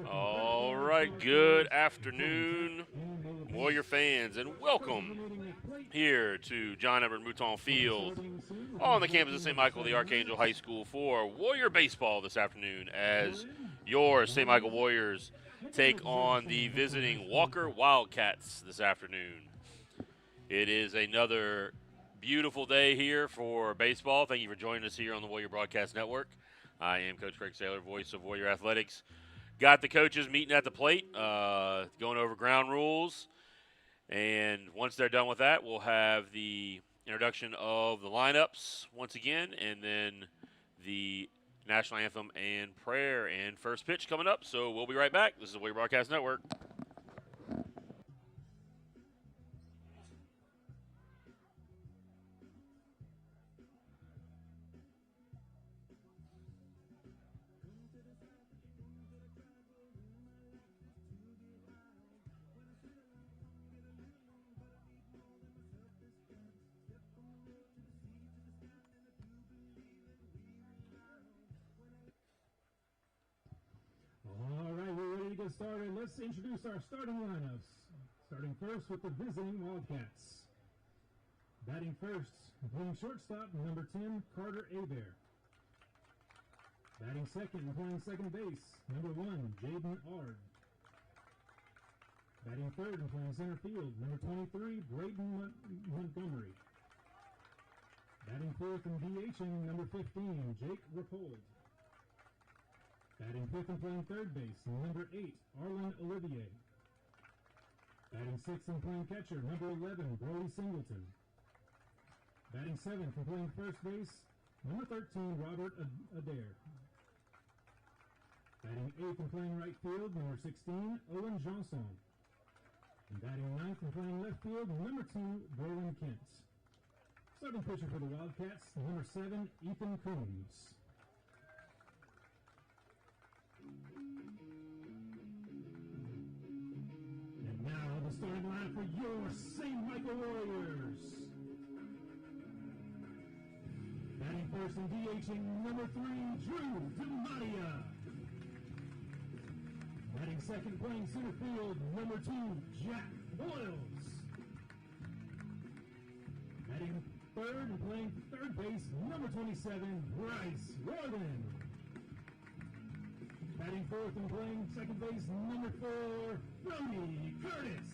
All right, good afternoon, Warrior fans, and welcome here to John Everett Mouton Field on the campus of St. Michael the Archangel High School for Warrior Baseball this afternoon as your St. Michael Warriors take on the visiting Walker Wildcats this afternoon. It is another beautiful day here for baseball. Thank you for joining us here on the Warrior Broadcast Network. I am Coach Craig Saylor, voice of Warrior Athletics. Got the coaches meeting at the plate, going over ground rules. And once they're done with that, we'll have the introduction of the lineups once again, and then the national anthem and prayer and first pitch coming up. So we'll be right back. This is the Warrior Broadcast Network. Started. Let's introduce our starting lineups. Starting first with the visiting Wildcats. Batting first, playing shortstop, number 10, Carter Abear. Batting second, playing second base, number 1, Jaden Ard. Batting third and playing center field, number 23, Braden Montgomery. Batting fourth and DHing, number 15, Jake Rapold. Batting fifth and playing third base, number 8, Arlen Olivier. Batting sixth and playing catcher, number 11, Brody Singleton. Batting seventh and playing first base, number 13, Robert Adair. Batting eighth and playing right field, number 16, Owen Johnson. And batting ninth and playing left field, number 2, Brolin Kent. Starting pitcher for the Wildcats, number 7, Ethan Coombs. And now the starting line for your St. Michael Warriors. Batting first and DHing, number 3, Drew DiMaria. Batting second, playing center field, number 2, Jack Boyles. Batting third and playing third base, number 27, Bryce Gordon. Batting fourth and playing second base, number 4, Brody Curtis.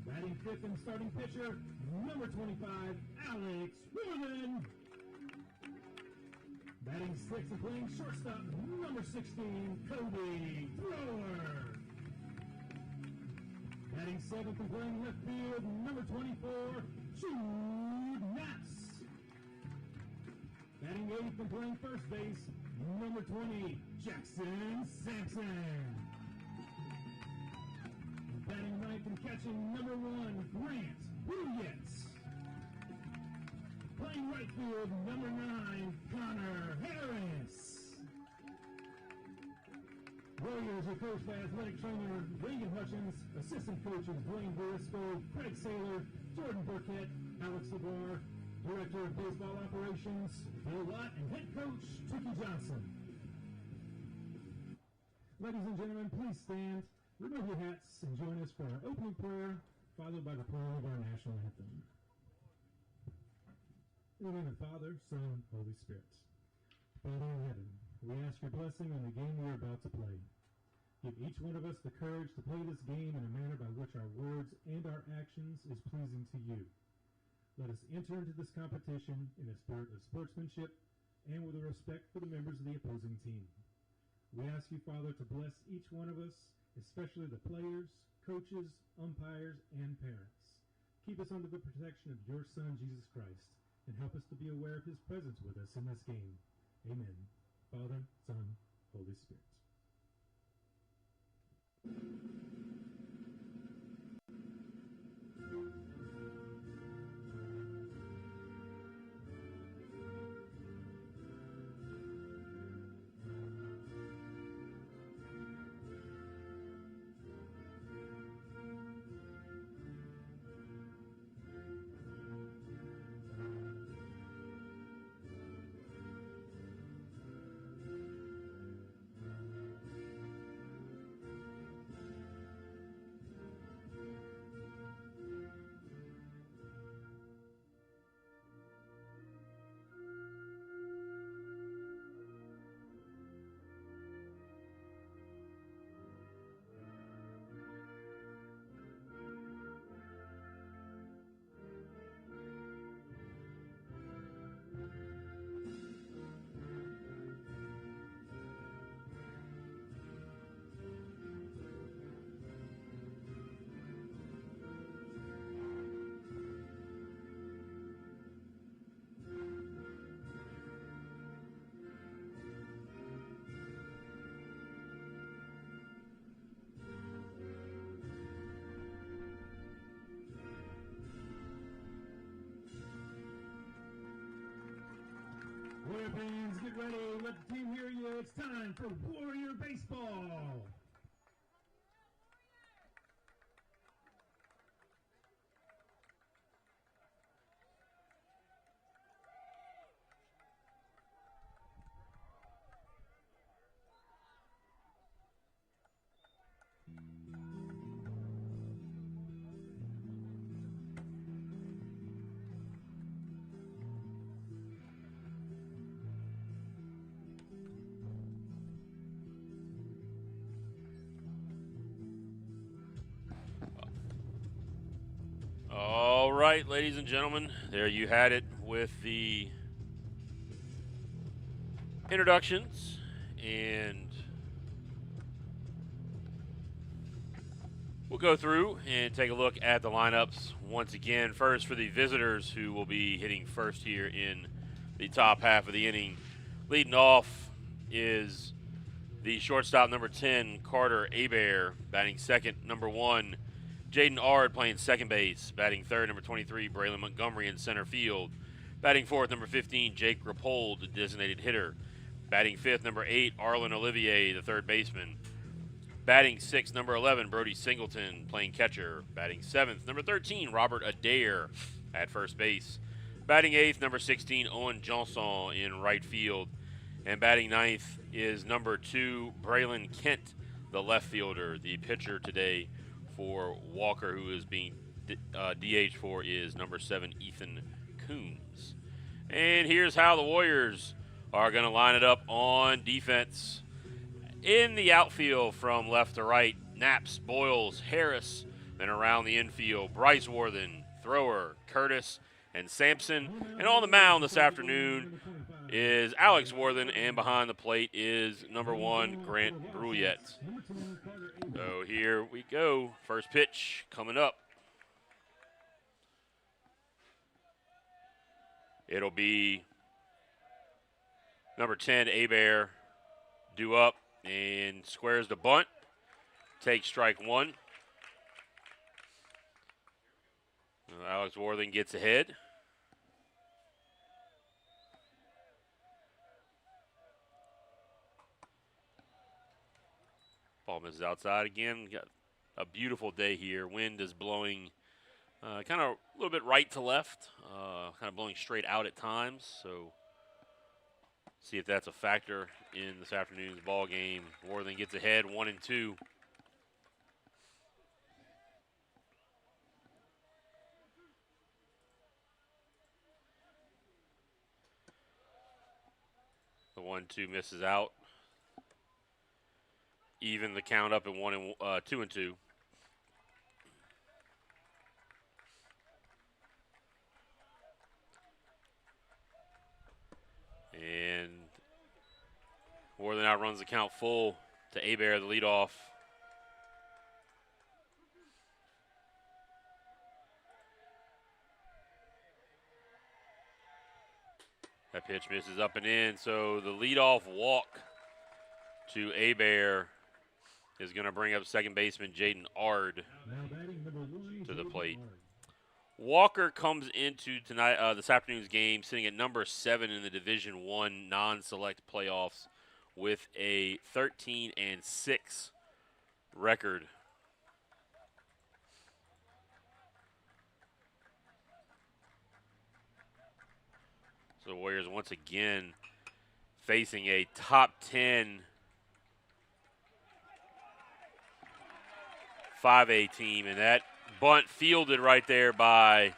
Batting fifth and starting pitcher, number 25, Alex Ruben. Batting sixth and playing shortstop, number 16, Cody Thrower. Batting seventh and playing left field, number 24, Jude Naps. Batting eighth and playing first base, number 20, Jackson Sampson. Batting ninth and catching, number 1, Grant Bouillet. Playing right field, number 9, Connor Harris. Warriors are coached by athletic trainer Reagan Hutchins, assistant coaches Blaine Verisco, Craig Saylor, Jordan Burkett, Alex LeBar, Director of Baseball Operations, Bill Watt, and Head Coach, Tricky Johnson. Ladies and gentlemen, please stand, remove your hats, and join us for our opening prayer, followed by the prayer of our national anthem. In the name of the Father, Son, Holy Spirit. Father in heaven, we ask your blessing on the game we are about to play. Give each one of us the courage to play this game in a manner by which our words and our actions is pleasing to you. Let us enter into this competition in a spirit of sportsmanship and with a respect for the members of the opposing team. We ask you, Father, to bless each one of us, especially the players, coaches, umpires, and parents. Keep us under the protection of your Son, Jesus Christ, and help us to be aware of his presence with us in this game. Amen. Father, Son, Holy Spirit. Warrior fans, get ready. Let the team hear you. It's time for Warrior Baseball. All right, ladies and gentlemen, there you had it with the introductions, and we'll go through and take a look at the lineups once again. First, for the visitors who will be hitting first here in the top half of the inning. Leading off is the shortstop, number 10, Carter Abair. Batting second, number 1, Jaden Ard, playing second base. Batting third, number 23, Braylon Montgomery, in center field. Batting fourth, number 15, Jake Rapold, the designated hitter. Batting fifth, number 8, Arlen Olivier, the third baseman. Batting sixth, number 11, Brody Singleton, playing catcher. Batting seventh, number 13, Robert Adair, at first base. Batting eighth, number 16, Owen Johnson, in right field. And batting ninth is number 2, Braylon Kent, the left fielder. The pitcher today for Walker, who is being DH for, is number 7, Ethan Coombs. And here's how the Warriors are going to line it up on defense. In the outfield from left to right, Naps, Boyles, Harris. Then around the infield, Bryce Worthen, Thrower, Curtis, and Sampson. And on the mound this afternoon is Alex Worthen, and behind the plate is number 1, Grant Bruyette. So here we go. First pitch coming up. It'll be number 10, Abair, due up and squares the bunt. Takes strike 1. Alex Worthen gets ahead. Ball misses outside again. Got a beautiful day here. Wind is blowing kind of a little bit right to left, kind of blowing straight out at times. So see if that's a factor in this afternoon's ball game. Worthen gets ahead, 1-2. The 1-2 misses out. Even the count up at 2-2. And Worthen outruns the count full to Abair, the leadoff. That pitch misses up and in, so the leadoff walk to Abair is going to bring up second baseman Jaden Ard to the plate. Walker comes into tonight, this afternoon's game, sitting at number 7 in the Division I non-select playoffs with a 13-6 record. So the Warriors once again facing a top 10 5A team, and that bunt fielded right there by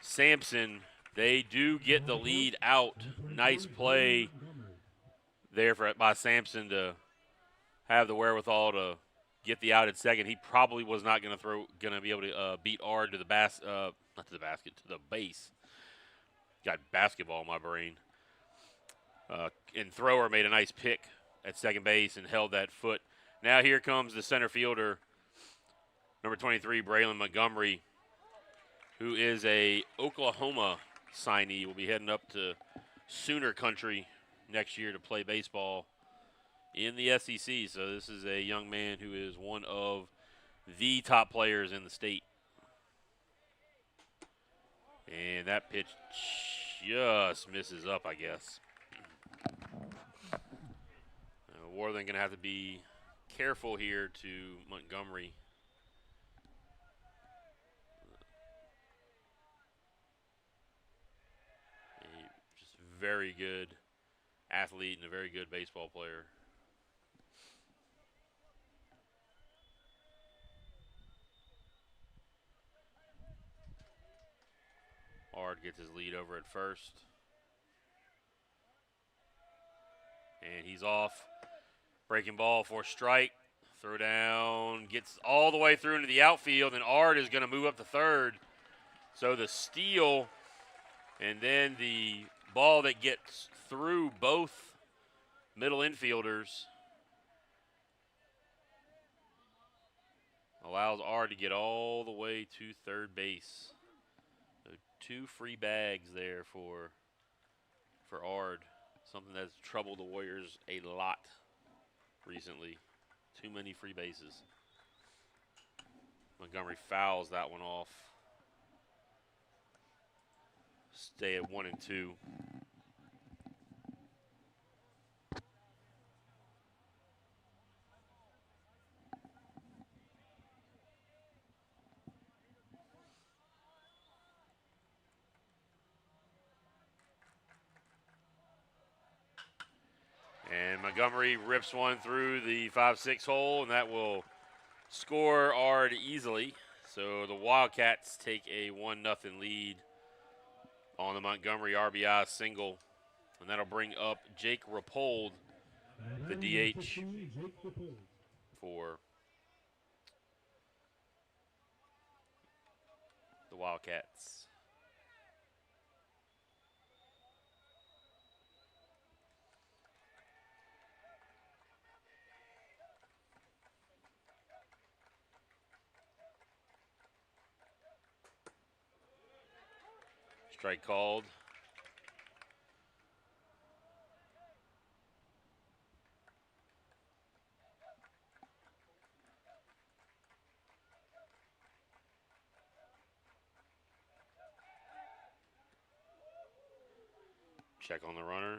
Sampson. They do get the lead out. Nice play there by Sampson to have the wherewithal to get the out at second. He probably was not going to be able to beat Ard to the not to the basket, to the base. Got basketball in my brain. And Thrower made a nice pick at second base and held that foot. Now here comes the center fielder, number 23, Braylon Montgomery, who is a Oklahoma signee. Will be heading up to Sooner Country next year to play baseball in the SEC. So this is a young man who is one of the top players in the state. And that pitch just misses up, I guess. Warland going to have to be careful here to Montgomery. Just very good athlete and a very good baseball player. Ard gets his lead over at first. And he's off. Breaking ball for strike. Throw down. Gets all the way through into the outfield. And Ard is going to move up to third. So the steal and then the ball that gets through both middle infielders allows Ard to get all the way to third base. So 2 free bags there for Ard. Something that's troubled the Warriors a lot recently. Too many free bases. Montgomery fouls that one off. Stay at 1-2. And Montgomery rips one through the 5-6 hole, and that will score Ard easily. So the Wildcats take a 1-0 lead on the Montgomery RBI single. And that'll bring up Jake Rapold, the DH, for the Wildcats. Strike called. Check on the runner.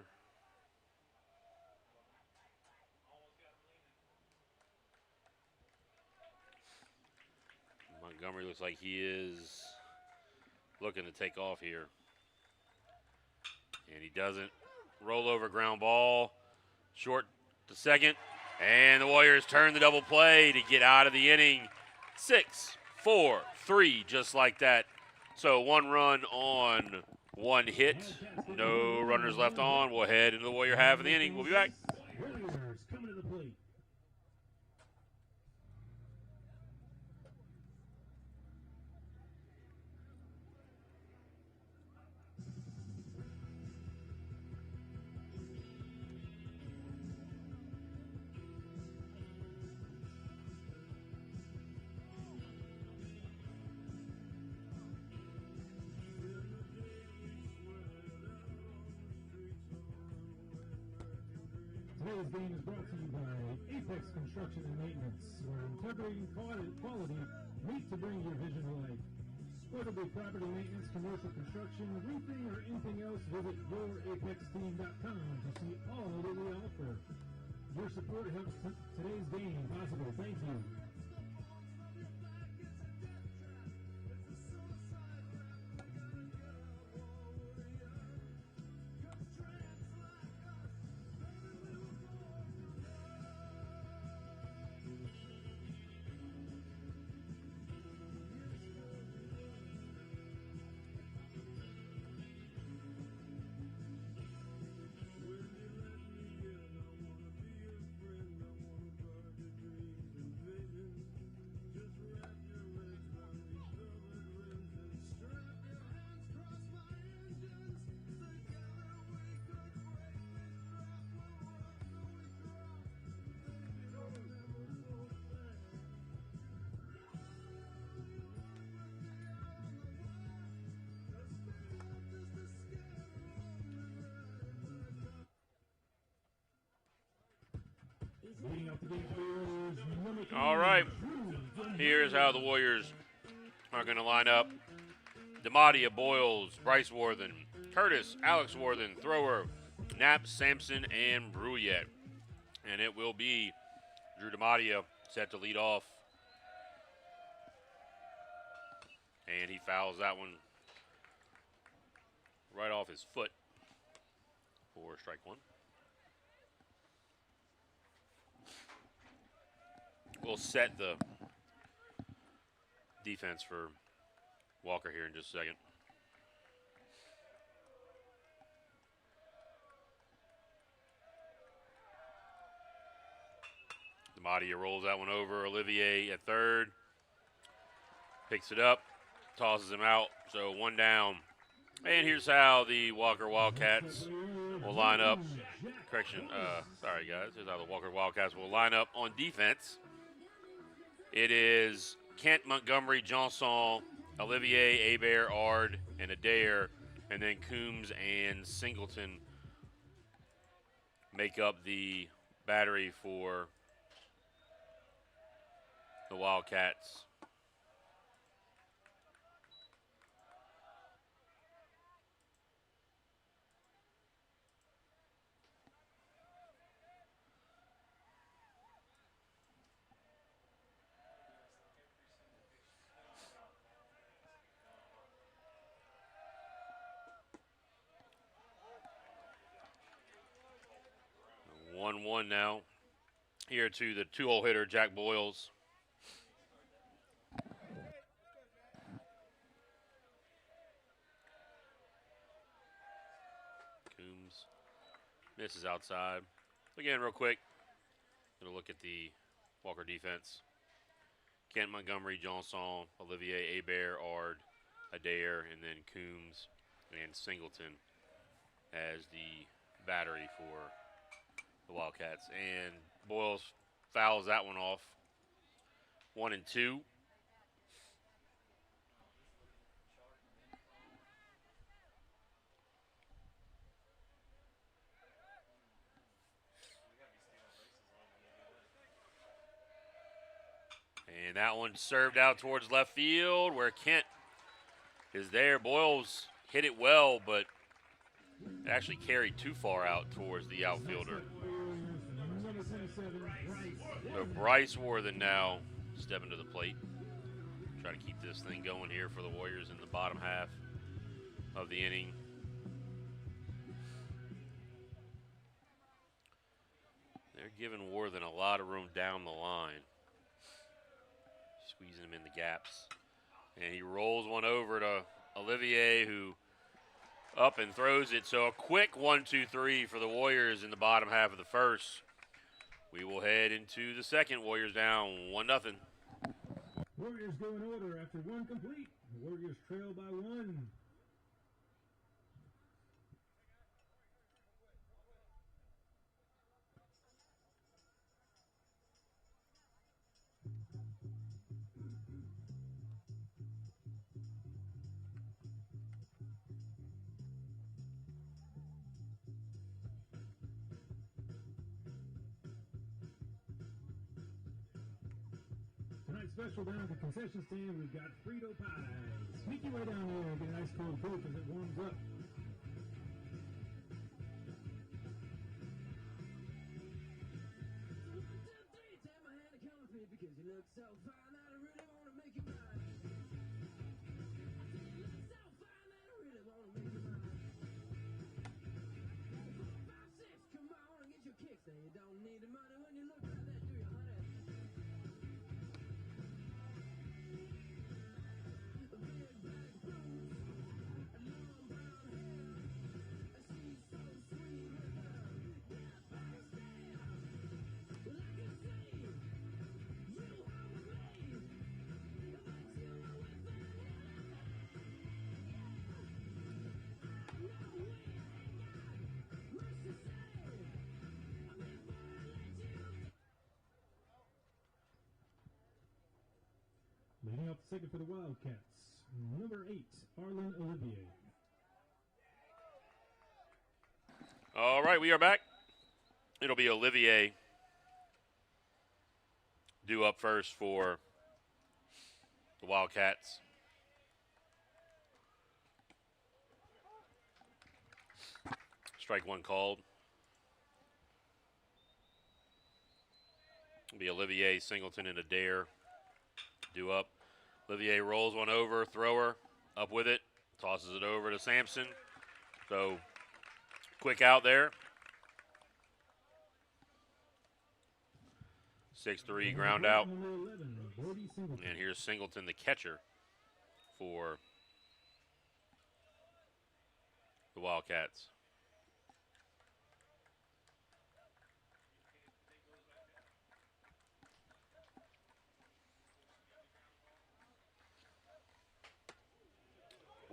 Montgomery looks like he is looking to take off here. And he doesn't. Roll over ground ball. Short to second. And the Warriors turn the double play to get out of the inning. 6-4-3, just like that. So 1 run on 1 hit. No runners left on. We'll head into the Warrior half of the inning. We'll be back. Warriors coming to the plate. Today's game is brought to you by Apex Construction and Maintenance, where integrity and quality meet to bring your vision to life. Whether it be property maintenance, commercial construction, roofing, or anything else, visit yourapexteam.com to see all that we offer. Your support helps today's game possible. Thank you. All right. Here's how the Warriors are going to line up. Demadia, Boyles, Bryce Worthen, Curtis, Alex Worthen, Thrower, Knapp, Sampson, and Bruyette. And it will be Drew Demadia set to lead off. And he fouls that one right off his foot for strike one. We'll set the defense for Walker here in just a second. Demadia rolls that one over. Olivier at third. Picks it up. Tosses him out. So one down. And here's how the Walker Wildcats will line up. Sorry guys. Here's how the Walker Wildcats will line up on defense. It is Kent, Montgomery, Johnson, Olivier, Hebert, Ard, and Adair. And then Coombs and Singleton make up the battery for the Wildcats. One now. Here to the two-hole hitter, Jack Boyles. Coombs misses outside. Again, real quick, going to look at the Walker defense. Kent, Montgomery, Johnson, Olivier, Hebert, Ard, Adair, and then Coombs and Singleton as the battery for the Wildcats. And Boyles fouls that one off. 1 and 2. And that one served out towards left field where Kent is there. Boyles hit it well, but it actually carried too far out towards the outfielder. So Bryce Worthen now stepping to the plate. Try to keep this thing going here for the Warriors in the bottom half of the inning. They're giving Worthen a lot of room down the line. Squeezing him in the gaps. And he rolls one over to Olivier, who up and throws it. So a quick 1-2-3 for the Warriors in the bottom half of the first. We will head into the second. Warriors down 1-0. Warriors go in order after one complete. The Warriors trail by one. Tonight's special down at the concession stand, we've got Frito pies. Sneak your way down there and get an ice cold Coke as it warms up. Because you look so fine that I really want to make you mine. You look so fine that I really want to make you mine. 4, 5, 6, come on and get your kicks. Now you don't need the money when you look like that, do you, honey? Leading off the second for the Wildcats, number 8, Arlen Olivier. All right, we are back. It'll be Olivier due up first for the Wildcats. Strike one called. It'll be Olivier, Singleton, and Adair. Due up. Olivier rolls one over, thrower, up with it, tosses it over to Sampson. So, quick out there. 6-3 ground out. And here's Singleton, the catcher for the Wildcats.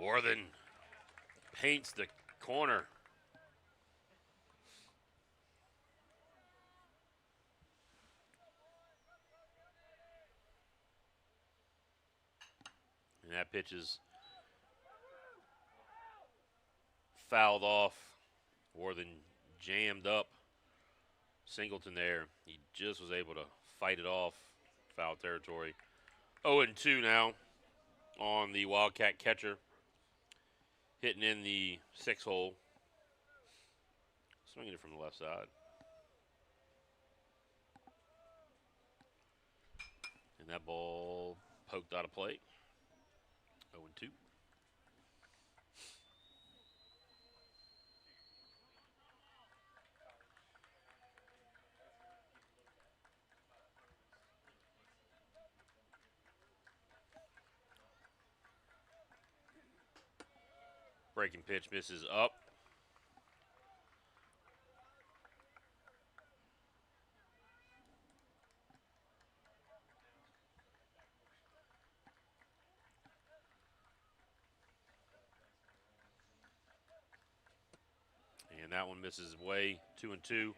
Worthen paints the corner. And that pitch is fouled off. Worthen jammed up Singleton there. He just was able to fight it off. Foul territory. 0-2 now on the Wildcat catcher. Hitting in the 6-hole. Swinging it from the left side. And that ball poked out of play. 0-2. Breaking pitch misses up. And that one misses way. 2-2.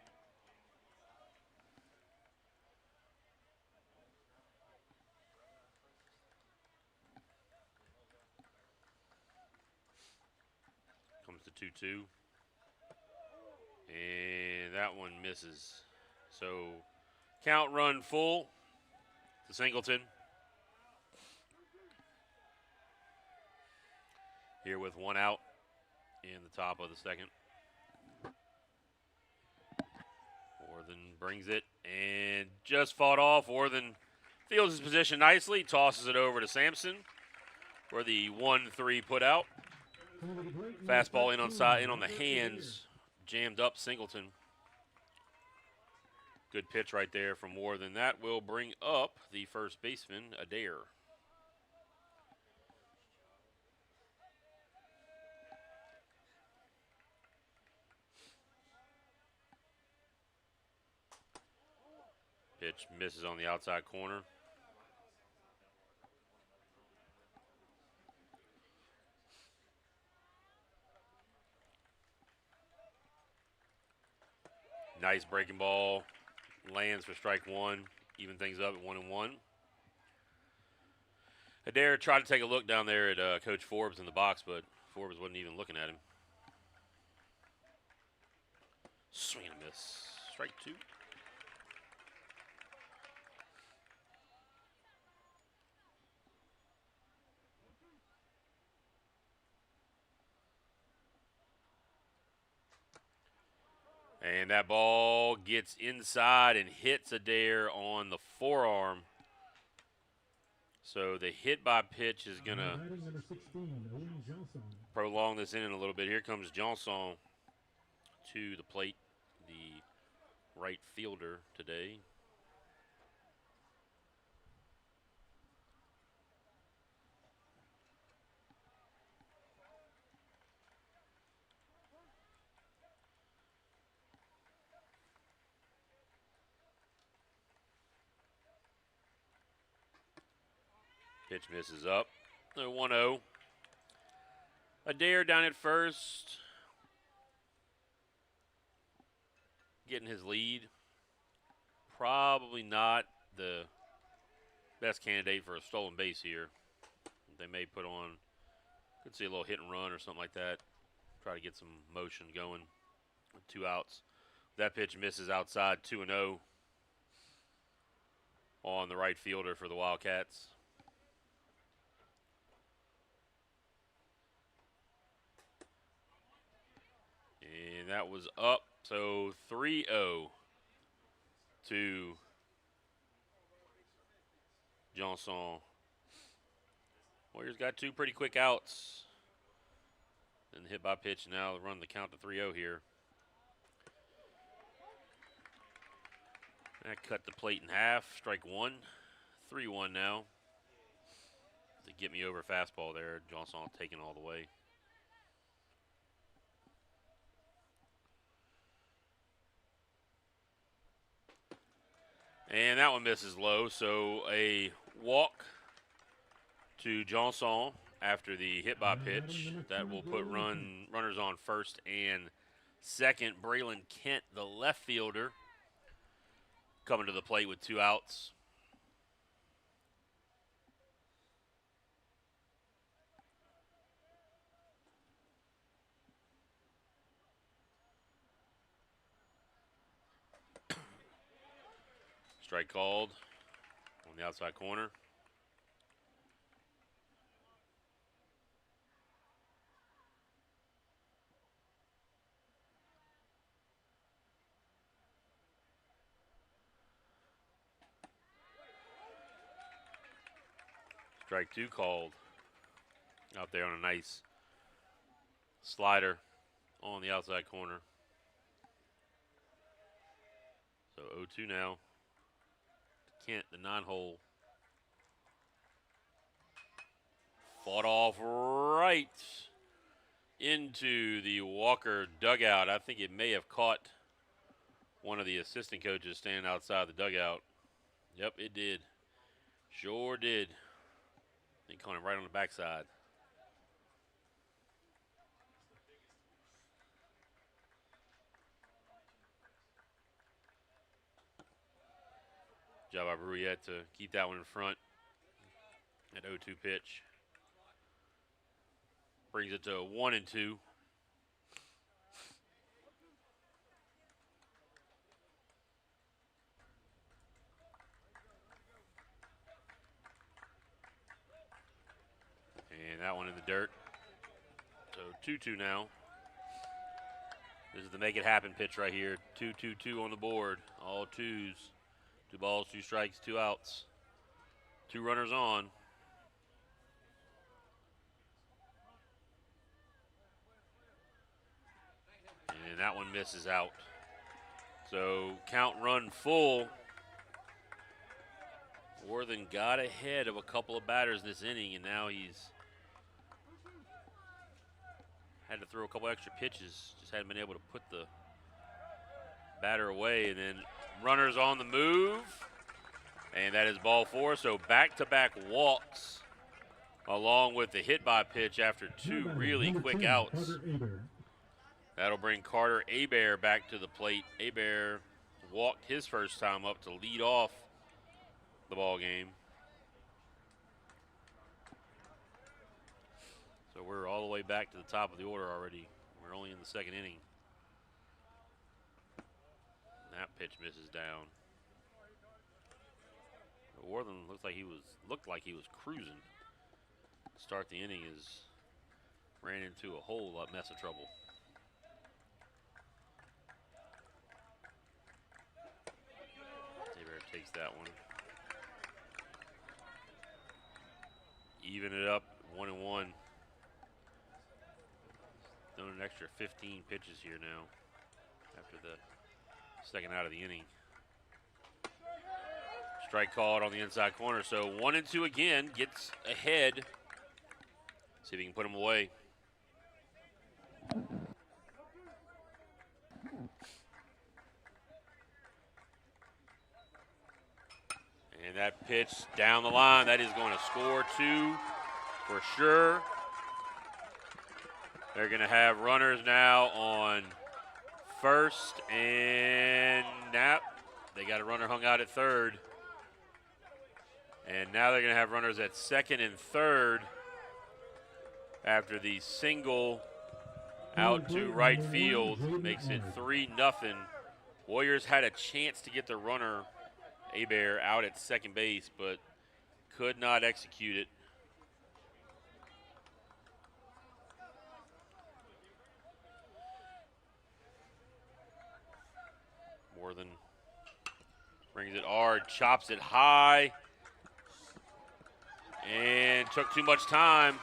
Comes to 2-2. And that one misses. So count run full to Singleton. Here with one out in the top of the second. Worthen brings it and just fought off. Worthen fields his position nicely, tosses it over to Sampson for the 1-3 put out. Fastball in on the hands, jammed up Singleton. Good pitch right there from Worthen. That will bring up the first baseman, Adair. Pitch misses on the outside corner. Nice breaking ball. Lands for strike one. Even things up at 1-1. Adair tried to take a look down there at Coach Forbes in the box, but Forbes wasn't even looking at him. Swing and a miss. Strike two. And that ball gets inside and hits Adair on the forearm. So the hit by pitch is going to prolong this inning a little bit. Here comes Johnson to the plate, the right fielder today. Pitch misses up. 1-0. Adair down at first. Getting his lead. Probably not the best candidate for a stolen base here. They may put on, could see a little hit and run or something like that. Try to get some motion going with 2 outs. That pitch misses outside. 2-0 on the right fielder for the Wildcats. And that was up, so 3-0 to Johnson. Warriors got two pretty quick outs. And hit by pitch now, run the count to 3-0 here. That cut the plate in half, strike one. 3-1 now. To get me over fastball there, Johnson taking all the way. And that one misses low, so a walk to Johnson after the hit by pitch. That will put runners on first and second. Braylon Kent, the left fielder, coming to the plate with two outs. Strike called on the outside corner. Strike two called out there on a nice slider on the outside corner. So 0-2 now. Kent, the non-hole. Fought off right into the Walker dugout. I think it may have caught one of the assistant coaches standing outside the dugout. Yep, it did. Sure did. He caught him right on the backside. Job by Bruyette to keep that one in front at 0-2 pitch. Brings it to 1-2. And that one in the dirt. So 2-2 now. This is the make it happen pitch right here. 2-2-2 on the board. All twos. 2 balls, 2 strikes, 2 outs. 2 runners on. And that one misses out. So count run full. Worthen got ahead of a couple of batters this inning, and now he's had to throw a couple extra pitches. Just hadn't been able to put the batter away, and then runners on the move, and that is ball 4. So back-to-back walks along with the hit by pitch after 2 really quick outs. That'll bring Carter Hebert back to the plate. Hebert walked his first time up to lead off the ball game. So we're all the way back to the top of the order already. We're only in the second inning. That pitch misses down. Worthen looked like he was cruising. To start the inning, ran into a whole lot mess of trouble. Hebert takes that one. Even it up, 1-1. Done an extra 15 pitches here now after the second out of the inning. Strike called on the inside corner. So 1-2 again, gets ahead. See if he can put him away. And that pitch down the line, that is going to score 2 for sure. They're going to have runners now on first, and they got a runner hung out at third. And now they're going to have runners at second and third after the single out to right field makes it 3-0. Warriors had a chance to get the runner, Hebert, out at second base, but could not execute it. Worthen brings it hard, chops it high, and took too much time.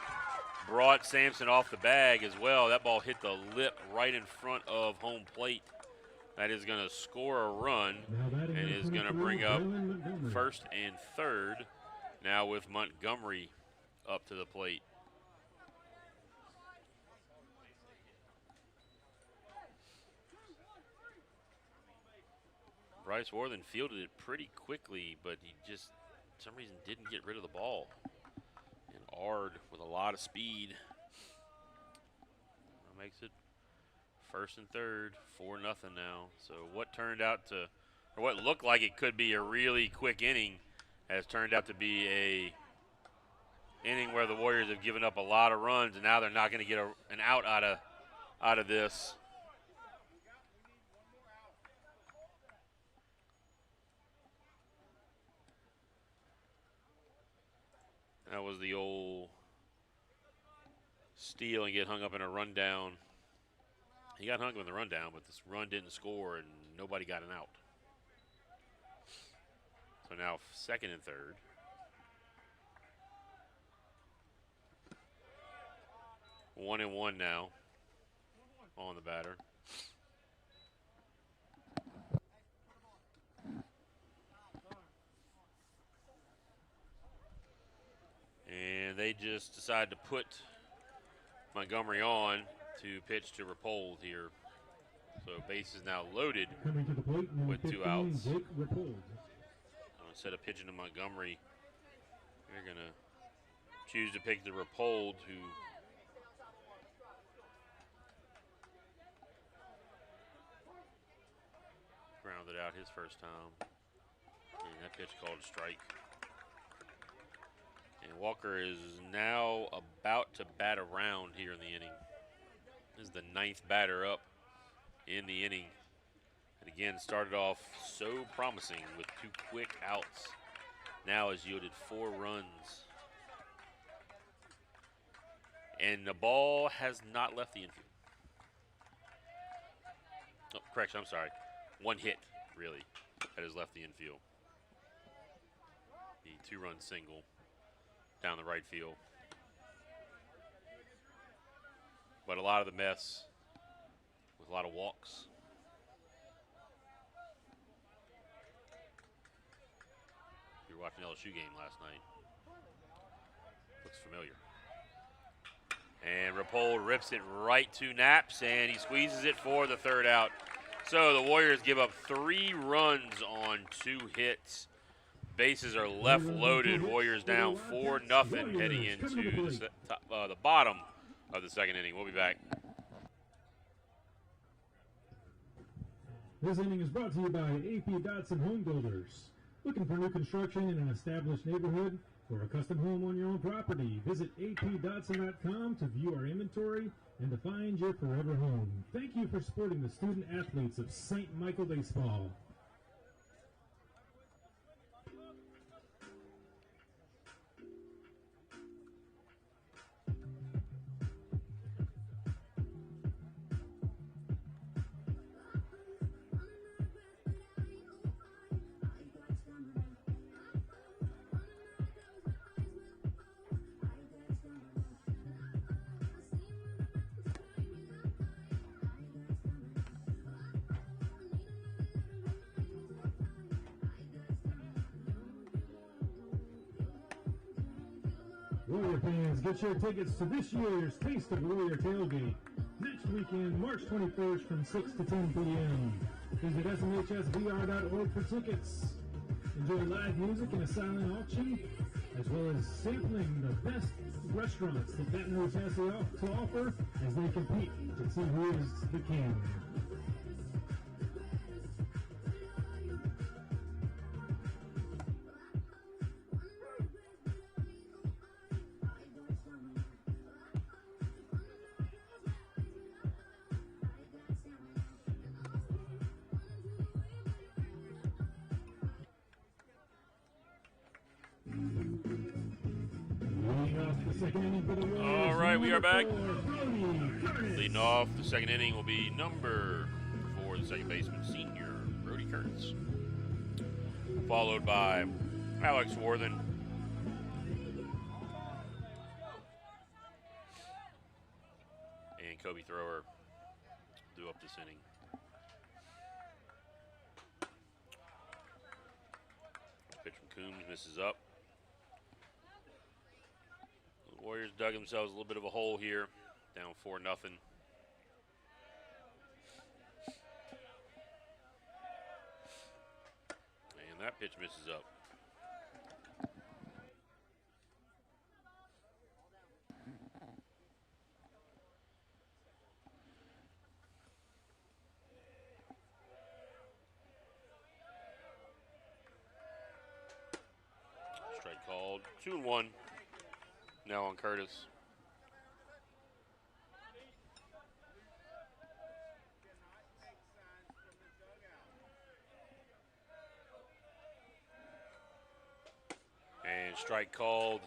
Brought Sampson off the bag as well. That ball hit the lip right in front of home plate. That is going to score a run and is going to bring up first and third. Now with Montgomery up to the plate. Bryce Worthen fielded it pretty quickly, but he just, for some reason, didn't get rid of the ball. And Ard with a lot of speed. That makes it first and third, 4-0 now. So what turned out to, or what looked like it could be a really quick inning has turned out to be a inning where the Warriors have given up a lot of runs, and now they're not going to get an out of this. That was the old steal and get hung up in a rundown. He got hung up in the rundown, but this run didn't score, and nobody got an out. So now second and third. One and one now on the batter. And they just decided to put Montgomery on to pitch to Rappold here. So base is now loaded with 2 outs. So instead of pitching to Montgomery, they're going to choose to pick the Rappold, who grounded out his first time. And that pitch called a strike. And Walker is now about to bat around here in the inning. This is the 9th batter up in the inning. And again, started off so promising with 2 quick outs. Now has yielded 4 runs. And the ball has not left the infield. Oh, correction, I'm sorry. 1 hit, really, that has left the infield. The 2-run single down the right field. But a lot of the mess with a lot of walks. You were watching the LSU game last night. Looks familiar. And Rappold rips it right to Naps, and he squeezes it for the 3rd out. So the Warriors give up 3 runs on 2 hits. Bases are left loaded. Warriors down 4-0 heading into the bottom of the 2nd inning. We'll be back. This inning is brought to you by AP Dotson Home Builders. Looking for new construction in an established neighborhood or a custom home on your own property? Visit apdotson.com to view our inventory and to find your forever home. Thank you for supporting the student athletes of St. Michael Baseball. Warrior fans, get your tickets to this year's Taste of Warrior Tailgate. Next weekend, March 21st from 6 to 10 p.m. Visit smhsvr.org for tickets. Enjoy live music and a silent auction, as well as sampling the best restaurants that Baton Rouge has to offer as they compete to see who is the king. All right, we are back. Leading off the 2nd inning will be number 4, the second baseman, senior Brody Curtis. Followed by Alex Worthen. And Kobe Thrower due up this inning. Pitch from Coombs misses up. The Warriors dug themselves a little bit of a hole here, down 4-0. And that pitch misses up. Strike called. 2-1 now on Curtis. And strike called.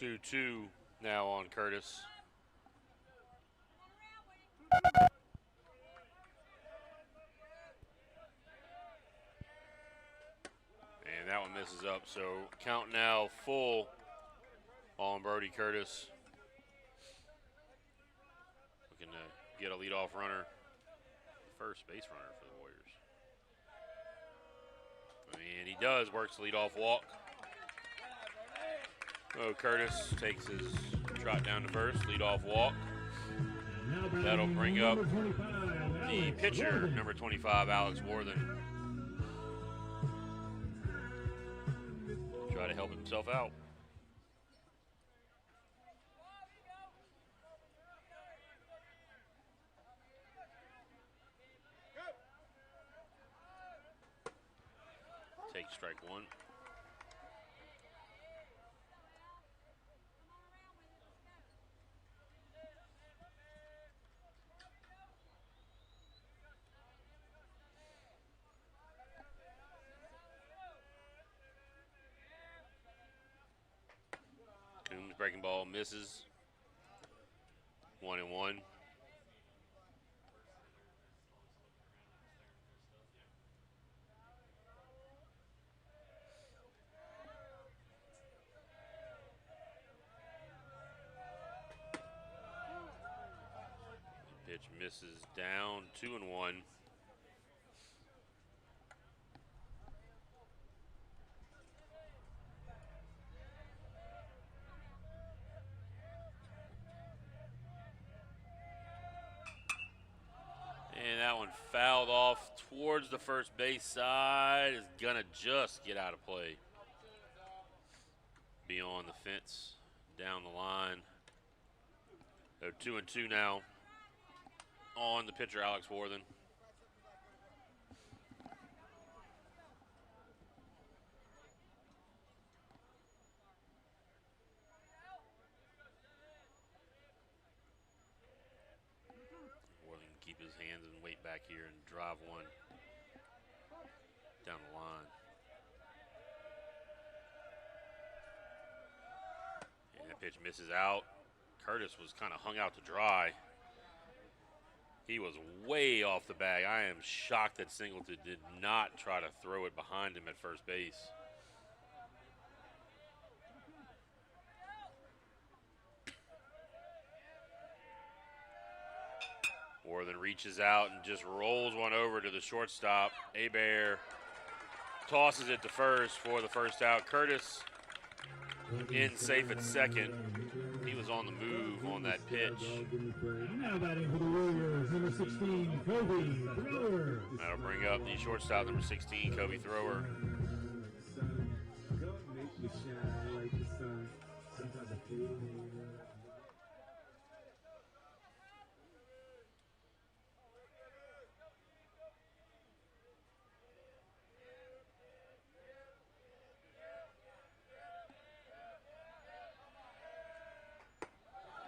2-2 now on Curtis. And that one misses up. So count now full on Brody Curtis. Looking to get a leadoff runner, first base runner for the Warriors. And he does, works the leadoff walk. Oh, Curtis takes his trot down to first, leadoff walk. That'll bring up the pitcher, number 25, Alex Worthen. Try to help himself out. Take strike one. Coombs breaking ball misses. 1-1. Pitch misses down. 2-1. And that one fouled off towards the first base side. Is gonna just get out of play. Beyond the fence, down the line. They're 2-2 now on the pitcher, Alex Worthen. Worthen can keep his hands and weight back here and drive one down the line. And that pitch misses out. Curtis was kind of hung out to dry. He was way off the bag. I am shocked that Singleton did not try to throw it behind him at first base. Worthen reaches out and just rolls one over to the shortstop. Hebert tosses it to first for the first out. Curtis in safe at second. He was on the move on that pitch. Now batting for the Warriors, number 16, Kobe Thrower. That'll bring up the shortstop, number 16, Kobe Thrower.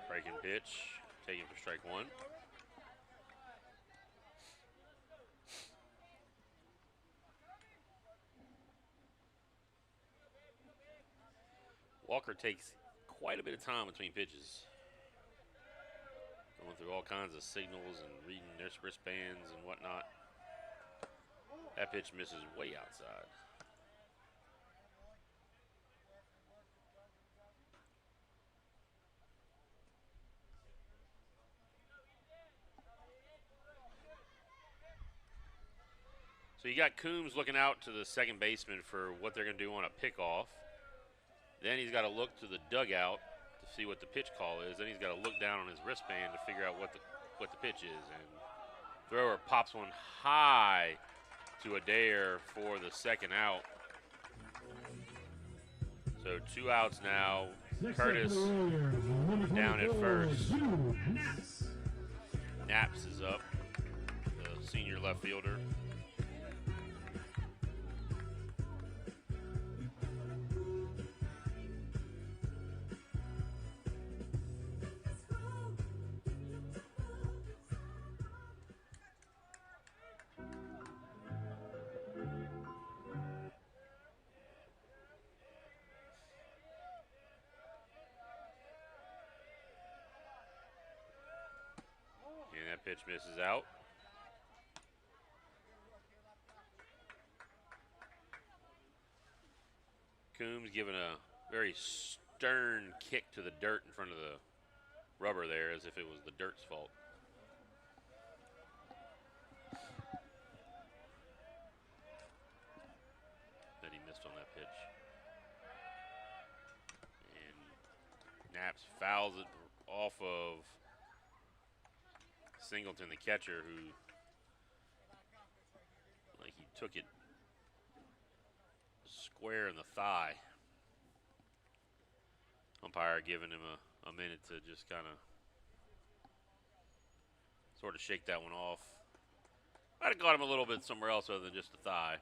Breaking pitch, taken for strike one. Walker takes quite a bit of time between pitches. Going through all kinds of signals and reading their wristbands and whatnot. That pitch misses way outside. So you got Coombs looking out to the second baseman for what they're going to do on a pickoff. Then he's got to look to the dugout to see what the pitch call is. Then he's got to look down on his wristband to figure out what the pitch is. And thrower pops one high to Adair for the second out. So 2 outs now. Curtis down at first. Naps is up, the senior left fielder. And that pitch misses out. Coombs giving a very stern kick to the dirt in front of the rubber there as if it was the dirt's fault. That he missed on that pitch. And Naps fouls it off of Singleton, the catcher, who, like, he took it square in the thigh. Umpire giving him a minute to just kind of sort of shake that one off. I'd have got him a little bit somewhere else other than just the thigh,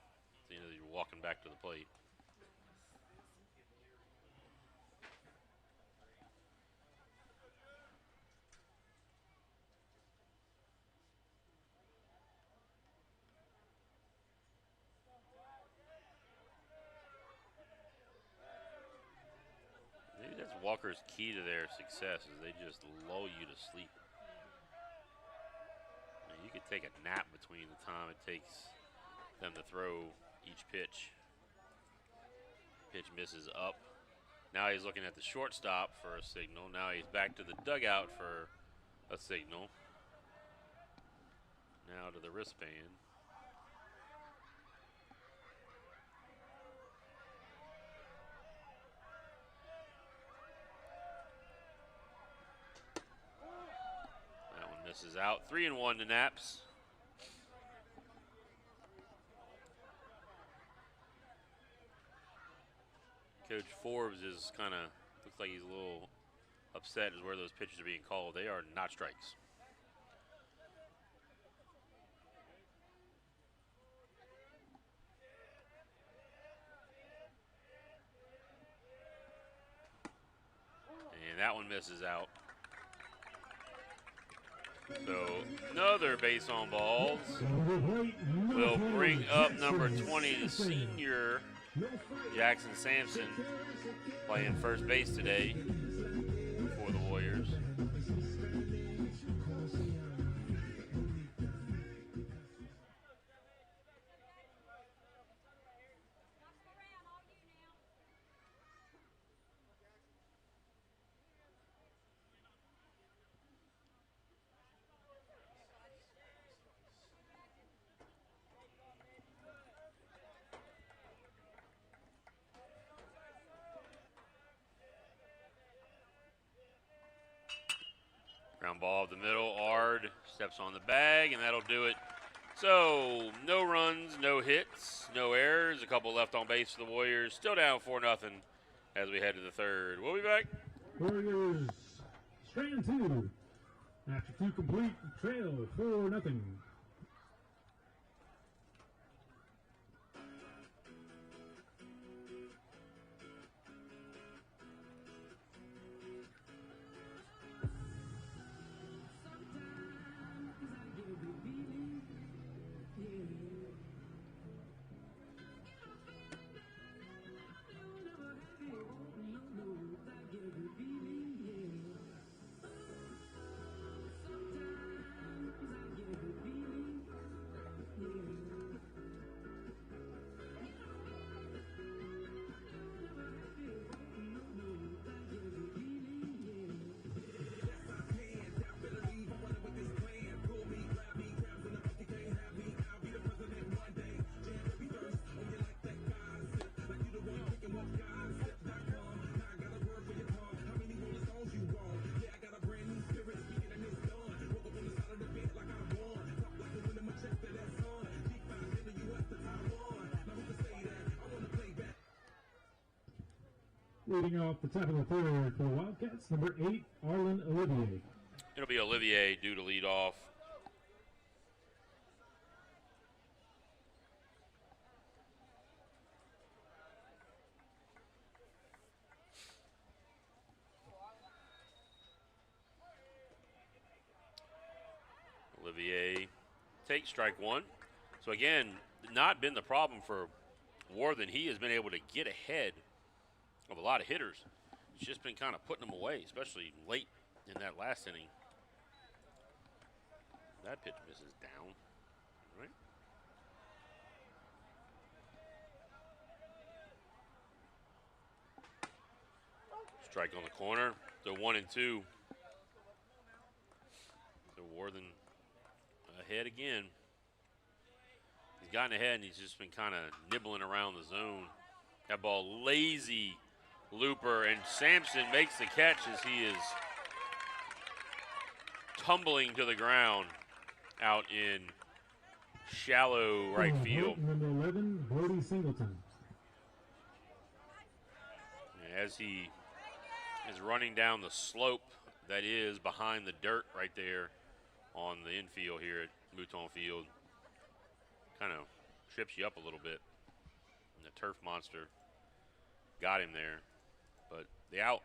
seeing as you're walking back to the plate. Maybe that's Walker's key to their success, is they just lull you to sleep. I mean, you could take a nap between the time it takes them to throw each pitch. Pitch misses up. Now he's looking at the shortstop for a signal. Now he's back to the dugout for a signal. Now to the wristband. Misses out. 3-1 to Naps. Coach Forbes is kind of, looks like he's a little upset as where those pitches are being called. They are not strikes. And that one misses out. So another base on balls will bring up number 20, the senior Jackson Sampson, playing first base today for the Warriors. Ground ball up the middle. Ard steps on the bag, and that'll do it. So no runs, no hits, no errors. A couple left on base for the Warriors. Still down 4-0 as we head to the third. We'll be back. Warriors, strand 2. After 2 complete, trail 4-0. Leading off the top of the third for the Wildcats, number 8, Arlen Olivier. It'll be Olivier due to lead off. Olivier takes strike one. So again, not been the problem for Worthen. He has been able to get ahead of a lot of hitters. It's just been kind of putting them away, especially late in that last inning. That pitch misses down, right? Strike on the corner. So 1 and 2. So Worthen ahead again. He's gotten ahead and he's just been kind of nibbling around the zone. That ball lazy looper, and Sampson makes the catch as he is tumbling to the ground out in shallow right field. Number 11, Brody Singleton. As he is running down the slope that is behind the dirt right there on the infield here at Mouton Field, kind of trips you up a little bit. And the turf monster got him there, but the out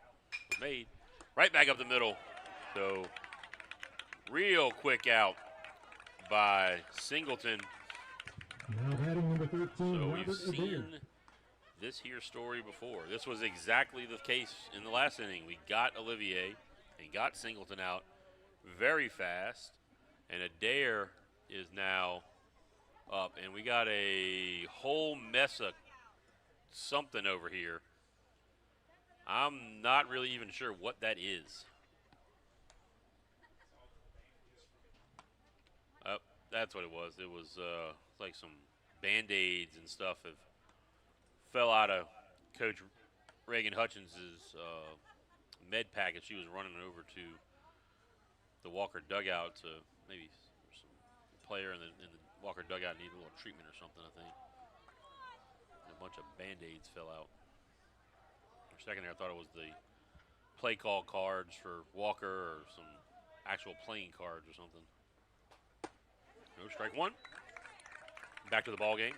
was made right back up the middle. So real quick out by Singleton. Now batting number 13, So Robert we've seen Adair. this here story before. This was exactly the case in the last inning. We got Olivier and got Singleton out very fast, and Adair is now up, and we got a whole mess of something over here. I'm not really even sure what that is. That's what it was. It was like some Band-Aids and stuff have fell out of Coach Reagan Hutchins' med package. She was running over to the Walker dugout to maybe some player in the Walker dugout needed a little treatment or something, I think. And a bunch of Band-Aids fell out. For a second there, I thought it was the play call cards for Walker or some actual playing cards or something. No, strike one. Back to the ball game.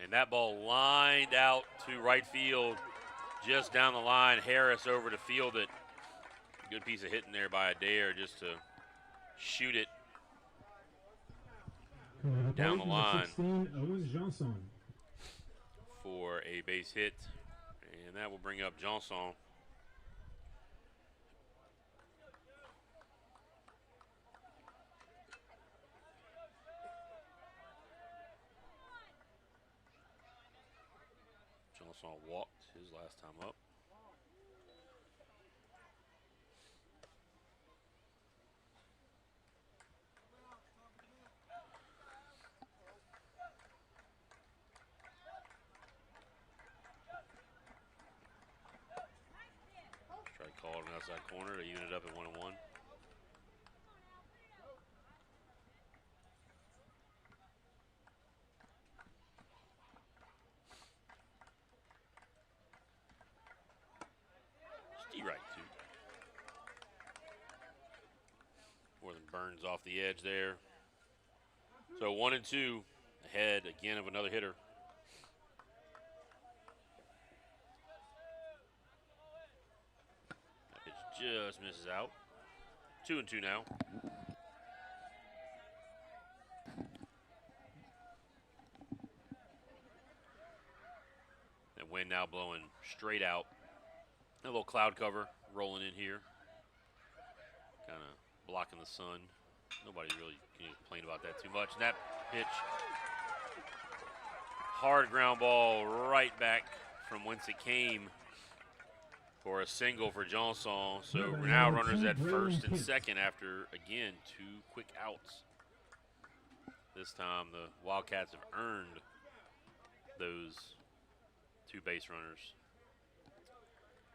And that ball lined out to right field, just down the line. Harris over to field it. Good piece of hitting there by Adair just to shoot it down the line 16, Owen Johnson. for a base hit. And that will bring up Johnson. Johnson walked his last time up. Strike called on the outside corner to even it up at 1-1. Right too. More than burns off the edge there. So 1 and 2 ahead again of another hitter. That pitch just misses out. 2 and 2 now. That wind now blowing straight out. A little cloud cover rolling in here, kind of blocking the sun. Nobody really can complain about that too much. And that pitch, hard ground ball right back from whence it came for a single for Johnson. So now runners at first and second after, again, 2 quick outs. This time the Wildcats have earned those 2 base runners.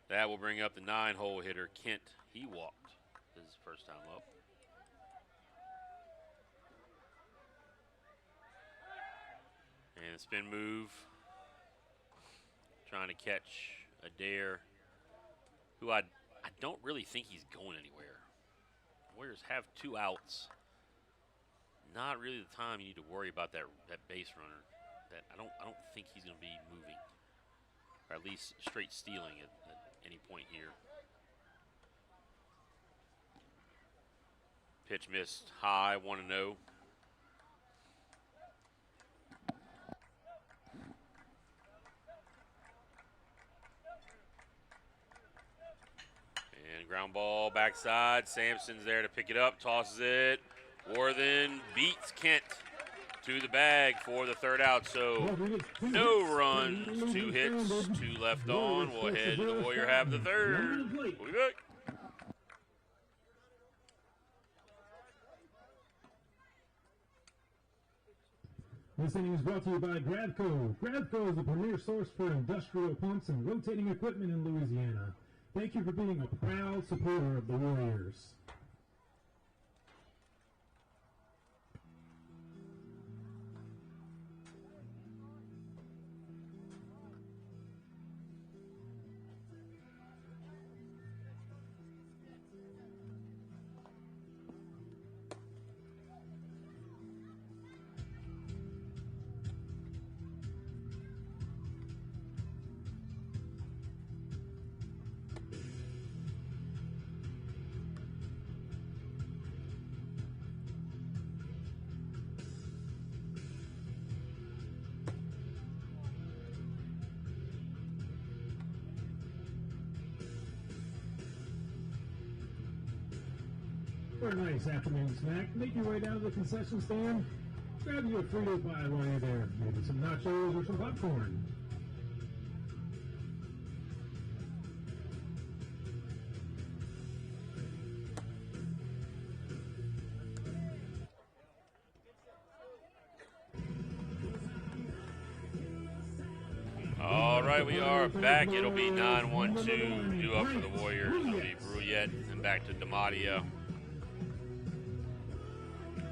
That will bring up the 9-hole hitter, Kent. He walked his first time up. And a spin move. Trying to catch Adair, who I don't really think he's going anywhere. Warriors have 2 outs. Not really the time you need to worry about that base runner. That I don't think he's going to be moving, or at least straight stealing at any point here. Pitch missed high, 1-0. And ground ball backside. Sampson's there to pick it up, tosses it. Worthen beats Kent to the bag for the 3rd out. So no runs, 2 hits, 2 left on. We'll head to the Warrior have the 3rd. We'll be back. This inning is brought to you by Gravco. Gravco is the premier source for industrial pumps and rotating equipment in Louisiana. Thank you for being a proud supporter of the Warriors. For a nice afternoon snack, make your way down to the concession stand. Grab you a Frito pie while you're there. Maybe some nachos or some popcorn. All right, we are back. It'll be 9-1-2 due up for the Warriors. It'll be Bruyette and back to Dematia.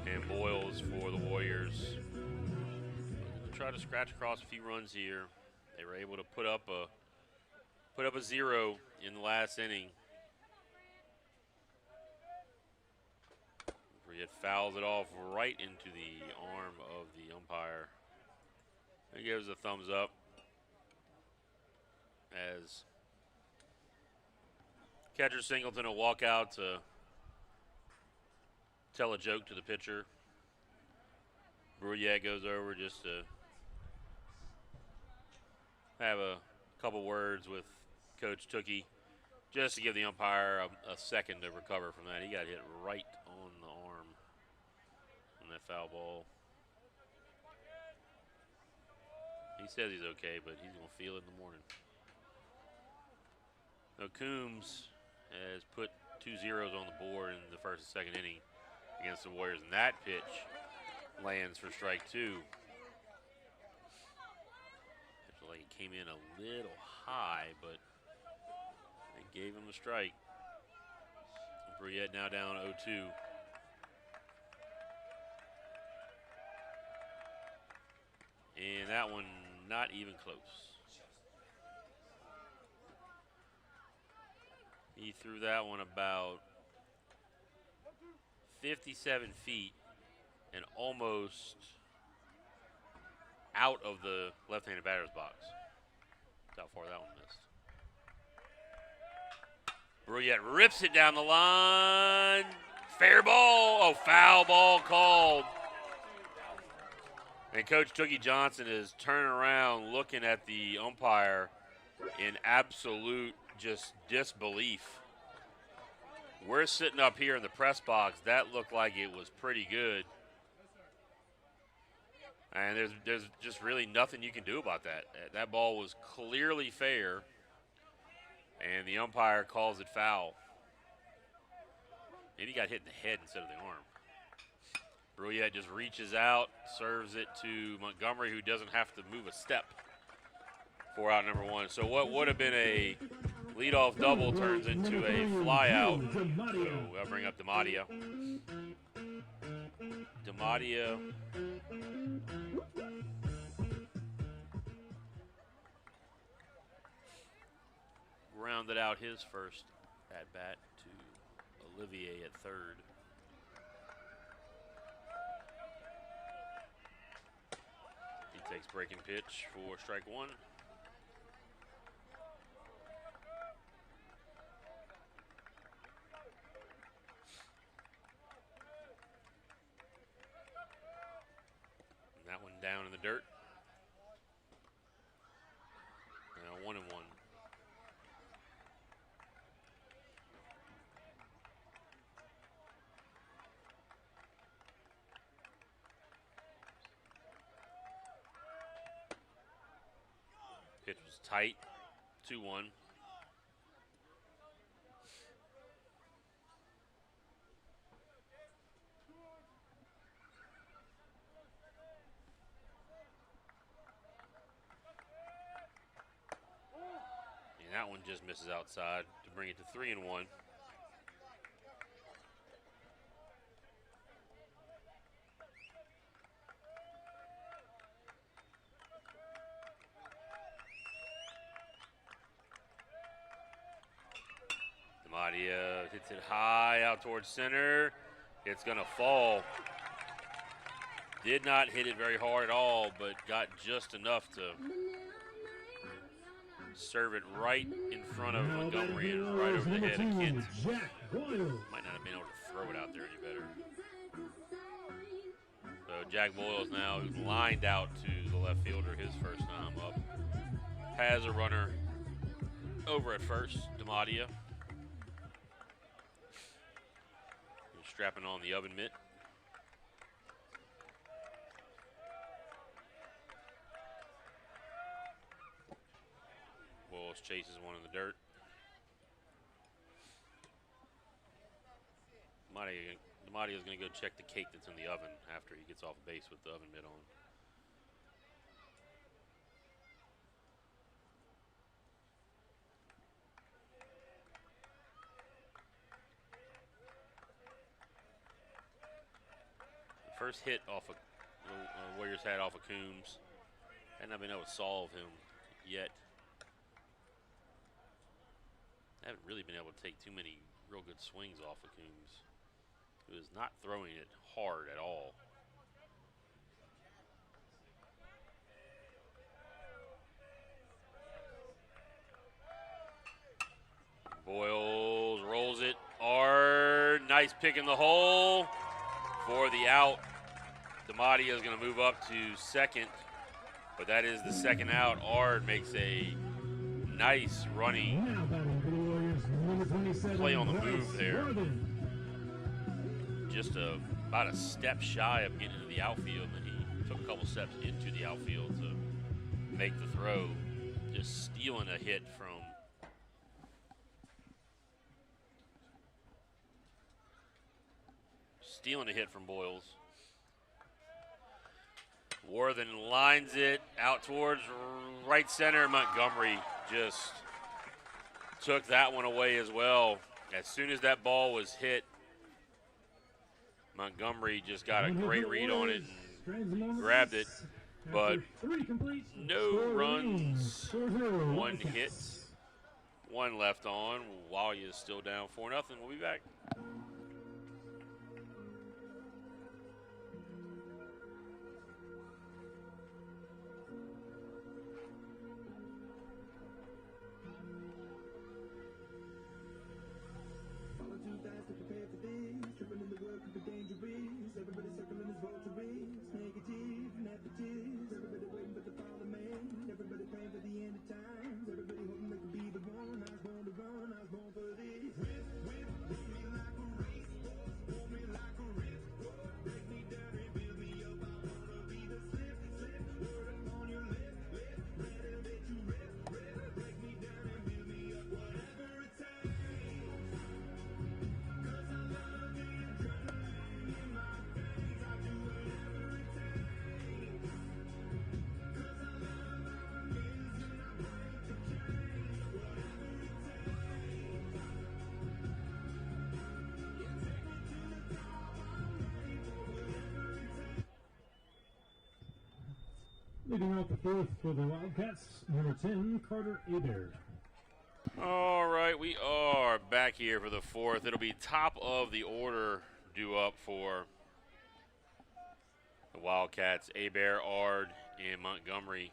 And Boyles for the Warriors. Try to scratch across a few runs here. They were able to put up a 0 in the last inning. Bruyette fouls it off right into the arm of the umpire. He gives a thumbs up as catcher Singleton will walk out to tell a joke to the pitcher. Bruyette goes over just to have a couple words with Coach Tookie, just to give the umpire a second to recover from that. He got hit right on the arm on that foul ball. He says he's okay, but he's going to feel it in the morning. Now Coombs has put 2 zeros on the board in the first and second inning against the Warriors, and that pitch lands for strike 2. It's like it came in a little high, but they gave him the strike. Bruyette now down 0-2. And that one not even close. He threw that one about 57 feet and almost out of the left-handed batter's box. That's how far that one missed. Bruyette rips it down the line. Fair ball. Oh, foul ball called. And Coach Tookie Johnson is turning around looking at the umpire in absolute just disbelief. We're sitting up here in the press box. That looked like it was pretty good. And there's just really nothing you can do about that. That ball was clearly fair, and the umpire calls it foul. Maybe he got hit in the head instead of the arm. Bruyette just reaches out, serves it to Montgomery, who doesn't have to move a step for out number 1. So what would have been a leadoff double turns into a fly out. So I'll bring up Dematia. rounded out his first at-bat to Olivier at third. He takes breaking pitch for strike one. And that one down in the dirt. Now 1-1. Pitch was tight, 2-1. And that one just misses outside to bring it to 3-1. Damadia hits it high out towards center. It's going to fall. Did not hit it very hard at all, but got just enough to serve it right in front of Montgomery and right over the head of Kent. Might not have been able to throw it out there any better. So Jack Boyles now, who's lined out to the left fielder his first time up, has a runner over at first, Damadia. Strapping on the oven mitt. Boyles chases one in the dirt. Damadia is going to go check the cake that's in the oven after he gets off base with the oven mitt on. First hit off of Warriors had off of Coombs. Had not been able to solve him yet. I haven't really been able to take too many real good swings off of Coombs. He was not throwing it hard at all. Boyles rolls it hard. Nice pick in the hole for the out. Damadia is going to move up to second, but that is the second out. Ard makes a nice running play on the move there. Just about a step shy of getting into the outfield, and he took a couple steps into the outfield to make the throw. Just stealing a hit from Boyles. Worthen lines it out towards right center. Montgomery just took that one away as well. As soon as that ball was hit, Montgomery just got a great read on it and grabbed it. But no runs, one hit, one left on. Wally is still down 4-0. We'll be back. Leading off the fourth for the Wildcats, number 10, Carter Hebert. All right, we are back here for the fourth. It'll be top of the order due up for the Wildcats, Abear, Ard, and Montgomery.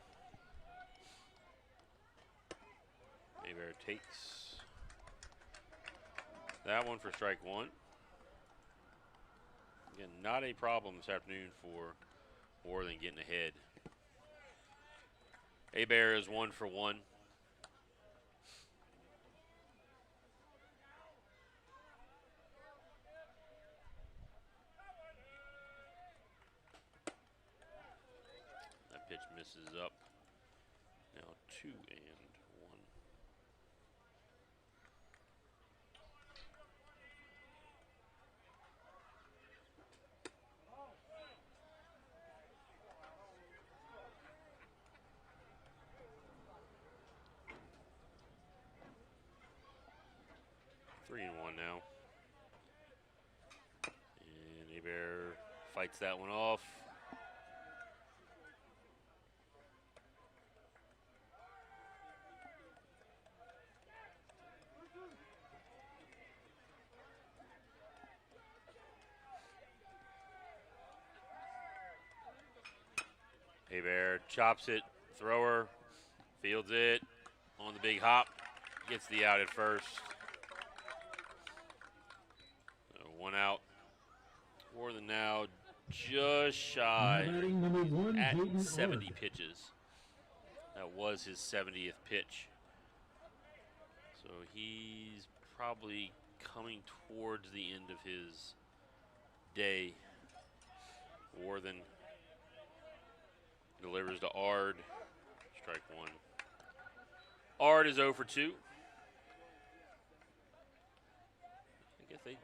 Abear takes that one for strike one. Again, not a problem this afternoon for more than getting ahead. Abear is 1 for 1. That pitch misses up. Now 2 and 1. Three and 1 now. And Abear fights that one off. Abear chops it, thrower, fields it on the big hop, gets the out at first. So 1 out. More than now, just shy at 70 pitches. That was his 70th pitch. So he's probably coming towards the end of his day. Warthen delivers to Ard. Strike one. Ard is 0 for 2. I guess they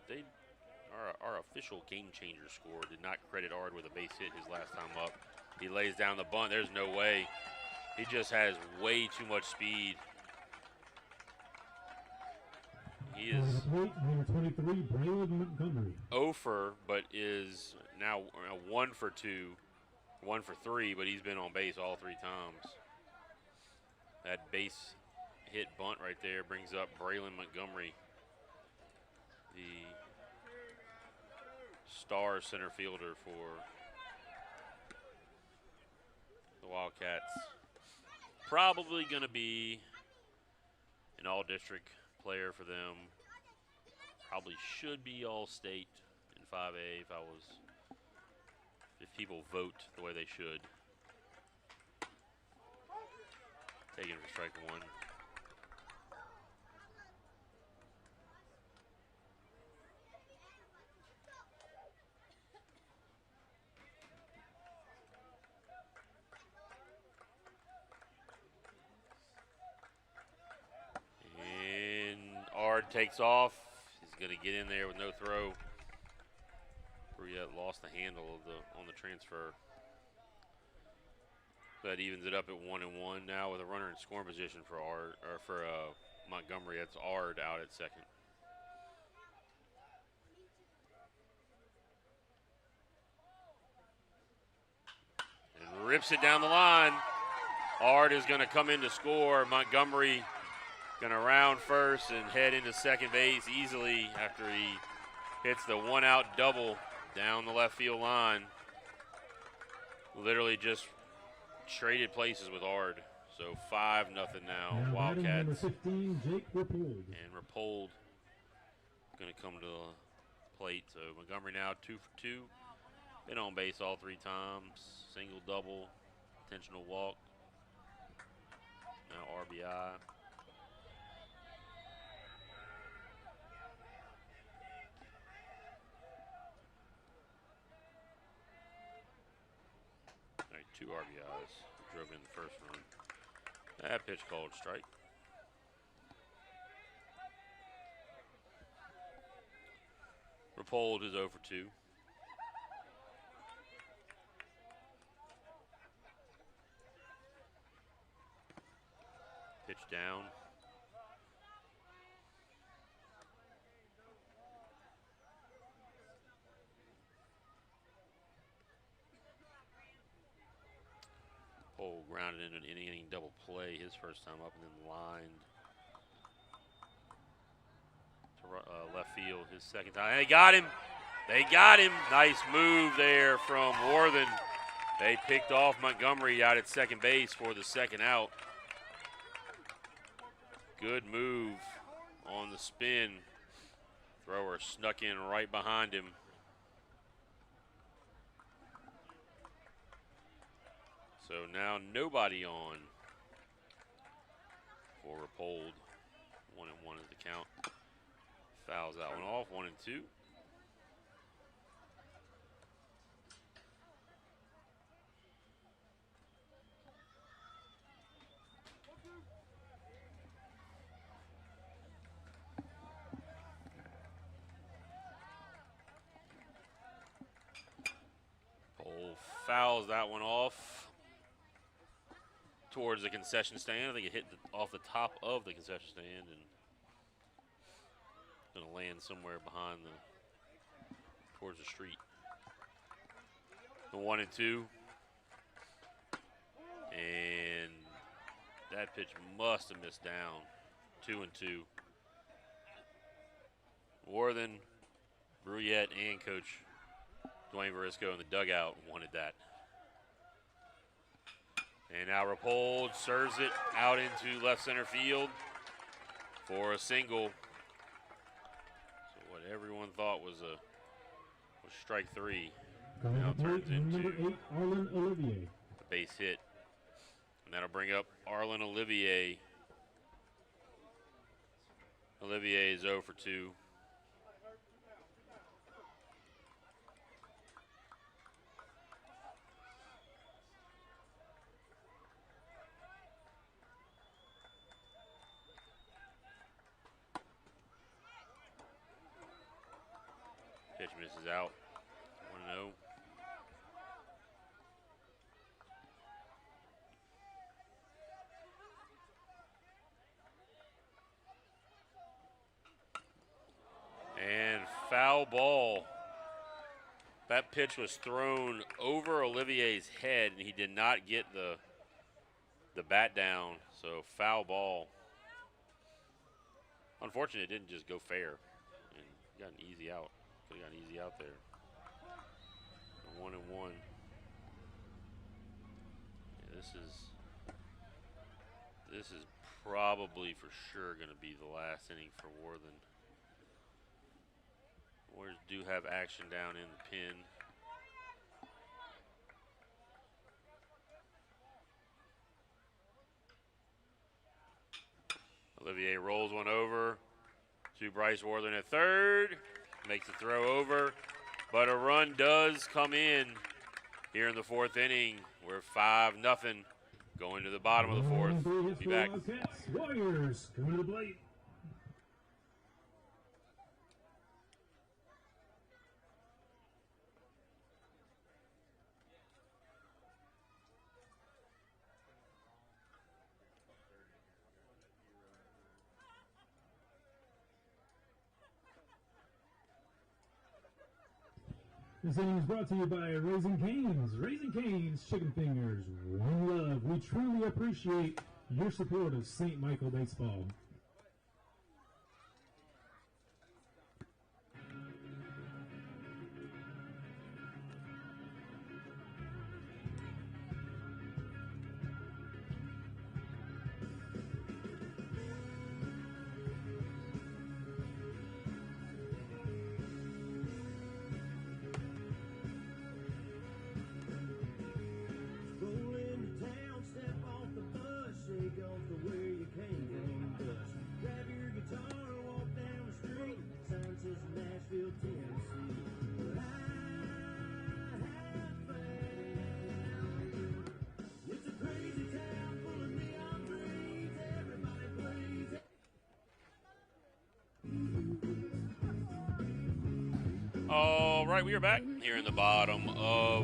our official game changer score did not credit Ard with a base hit his last time up. He lays down the bunt. There's no way. He just has way too much speed. He is 0 for, but is now 1 for 2, 1 for 3, but he's been on base all 3 times. That base hit bunt right there brings up Braylon Montgomery, the star center fielder for the Wildcats. Probably going to be an all-district player for them. Probably should be all-state in 5A if people vote the way they should. Taking for strike one. Ard takes off. He's going to get in there with no throw. Briette lost the handle on the transfer. That evens it up at 1 and 1 now with a runner in scoring position for Montgomery. That's Ard out at second. And rips it down the line. Ard is going to come in to score. Montgomery going to round first and head into second base easily after he hits the 1-out double down the left field line. Literally just traded places with Ard. So 5-0 now, Wildcats. 15, Jake Rappold. And Rappold going to come to the plate. So Montgomery now 2 for 2. Been on base all 3 times. Single, double, intentional walk. Now RBI. All right, 2 RBIs. Drove in the first run. That pitch called strike. Rappold is 0 for 2. Pitch down. Rappold grounded into an inning double play his first time up and then lined left field his second time. And they got him. They got him. Nice move there from Worthen. They picked off Montgomery out at second base for the second out. Good move on the spin. Thrower snuck in right behind him. So now nobody on for Rappold. 1-1 is the count. Fouls that one off. 1-2. Fouls that one off towards the concession stand. I think it hit off the top of the concession stand and going to land somewhere behind towards the street. The 1-2. And that pitch must have missed down. 2-2. Worthen, Bruyette, and Coach Dwayne Verisco in the dugout wanted that. And now Rappold serves it out into left center field for a single. So what everyone thought was strike three now turns into a base hit. And that'll bring up Arlen Olivier. Olivier is 0 for 2. Pitch misses out. 1-0. And foul ball. That pitch was thrown over Olivier's head, and he did not get the bat down. So foul ball. Unfortunately, it didn't just go fair, and got an easy out. Could have gotten easy out there. 1-1. Yeah, this is probably for sure going to be the last inning for Worthen. Warriors do have action down in the pin. Olivier rolls one over to Bryce Worthen at third. Makes the throw over, but a run does come in here in the fourth inning. We're 5-0 going to the bottom of the fourth. We'll be back. WILCATS Warriors coming to the plate. This inning is brought to you by Raising Cane's. Raising Cane's Chicken Fingers. One love. We truly appreciate your support of St. Michael Baseball. All right, we are back here in the bottom of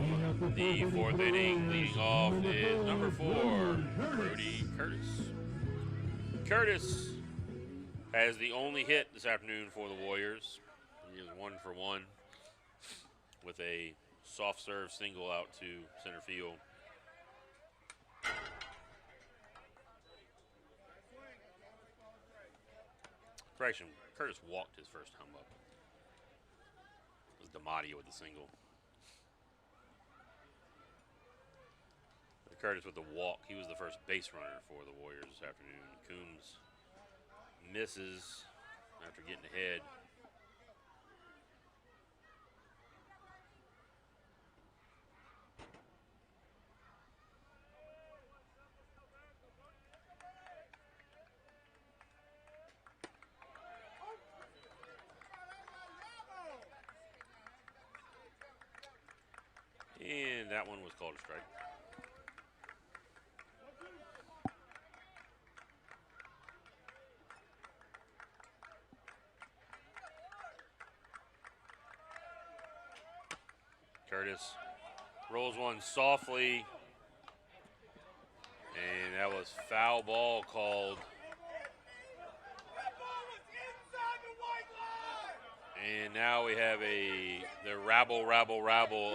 the fourth inning. Leading off is number 4, Brody Curtis. Curtis has the only hit this afternoon for the Warriors. He is 1 for 1 with a soft serve single out to center field. Correction, Curtis walked his first time up. It was D'Amadio with the single. Curtis with the walk. He was the first base runner for the Warriors this afternoon. Coombs misses after getting ahead. And that one was called a strike. Curtis rolls one softly, and that was foul ball called. And now we have the rabble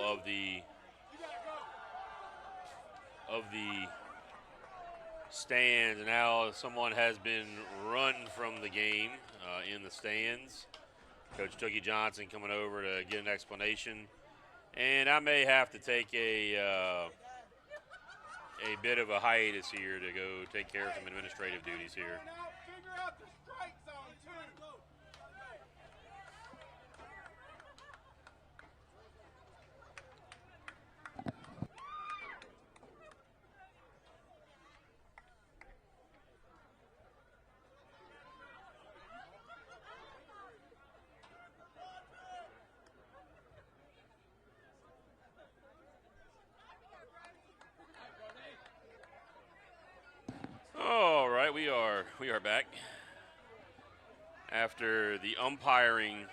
of the stands. And now someone has been run from the game in the stands. Coach Tookie Johnson coming over to get an explanation. And I may have to take a bit of a hiatus here to go take care of some administrative duties here. All right, we are back after the umpiring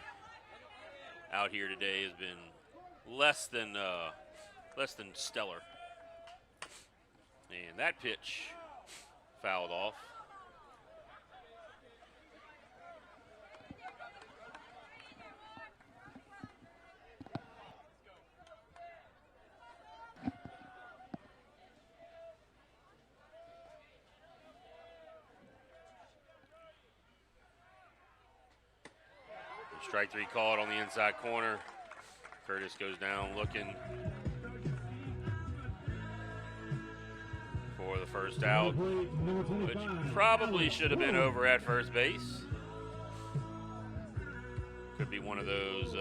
out here today has been less than stellar, and that pitch fouled off. Strike three called on the inside corner. Curtis goes down looking for the first out, which probably should have been over at first base. Could be one of those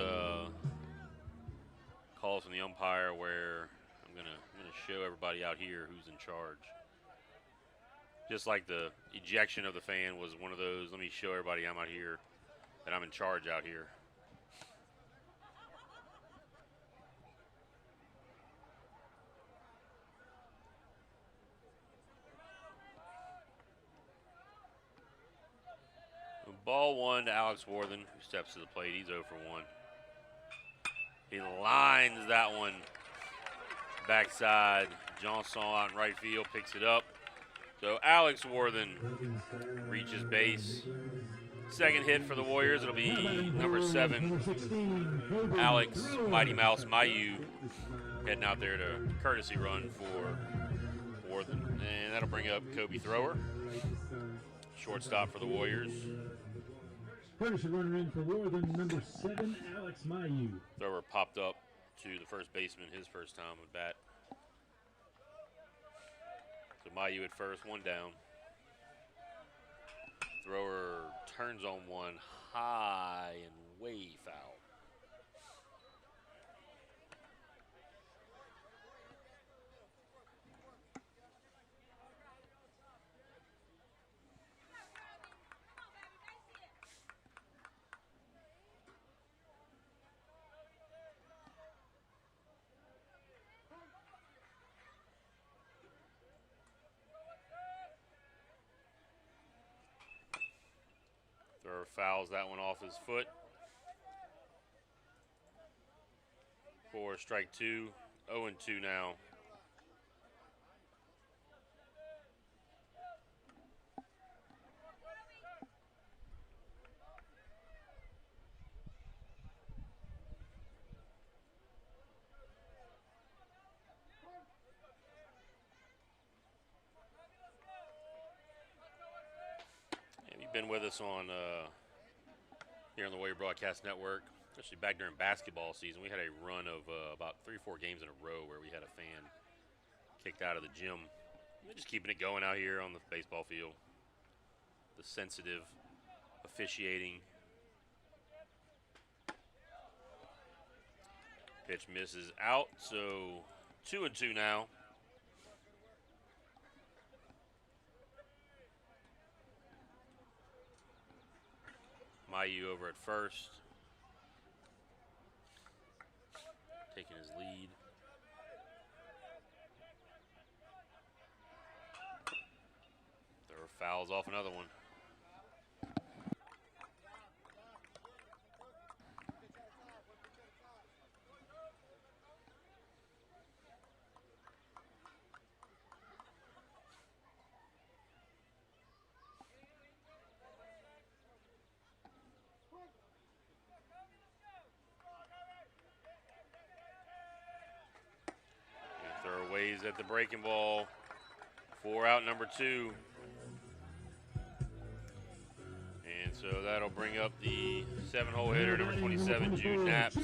calls from the umpire where I'm gonna show everybody out here who's in charge. Just like the ejection of the fan was one of those, let me show everybody I'm out here, that I'm in charge out here. Ball one to Alex Worthen, who steps to the plate. He's 0 for 1. He lines that one backside. Johnson out in right field, picks it up. So Alex Worthen reaches base. Second hit for the Warriors. It'll be number 7, Alex Mighty Mouse Mayu, heading out there to courtesy run for Worthen. And that'll bring up Kobe Thrower, shortstop for the Warriors. Courtesy runner in for Worthen, number 7, Alex Mayu. Thrower popped up to the first baseman his first time at bat. So Mayu at first, one down. Thrower turns on one high and way foul. Thrower fouls that one off his foot for strike 2. 0-2 now. Been with us on here on the Warrior Broadcast Network. Especially back during basketball season, we had a run of about 3 or 4 games in a row where we had a fan kicked out of the gym. They're just keeping it going out here on the baseball field. The sensitive officiating. Pitch misses out, so 2-2 now. Mayu over at first, taking his lead. There were fouls off another one. Throwaways at the breaking ball. 4 out, number 2. And so that'll bring up the 7-hole hitter, number 27, Jude Naps.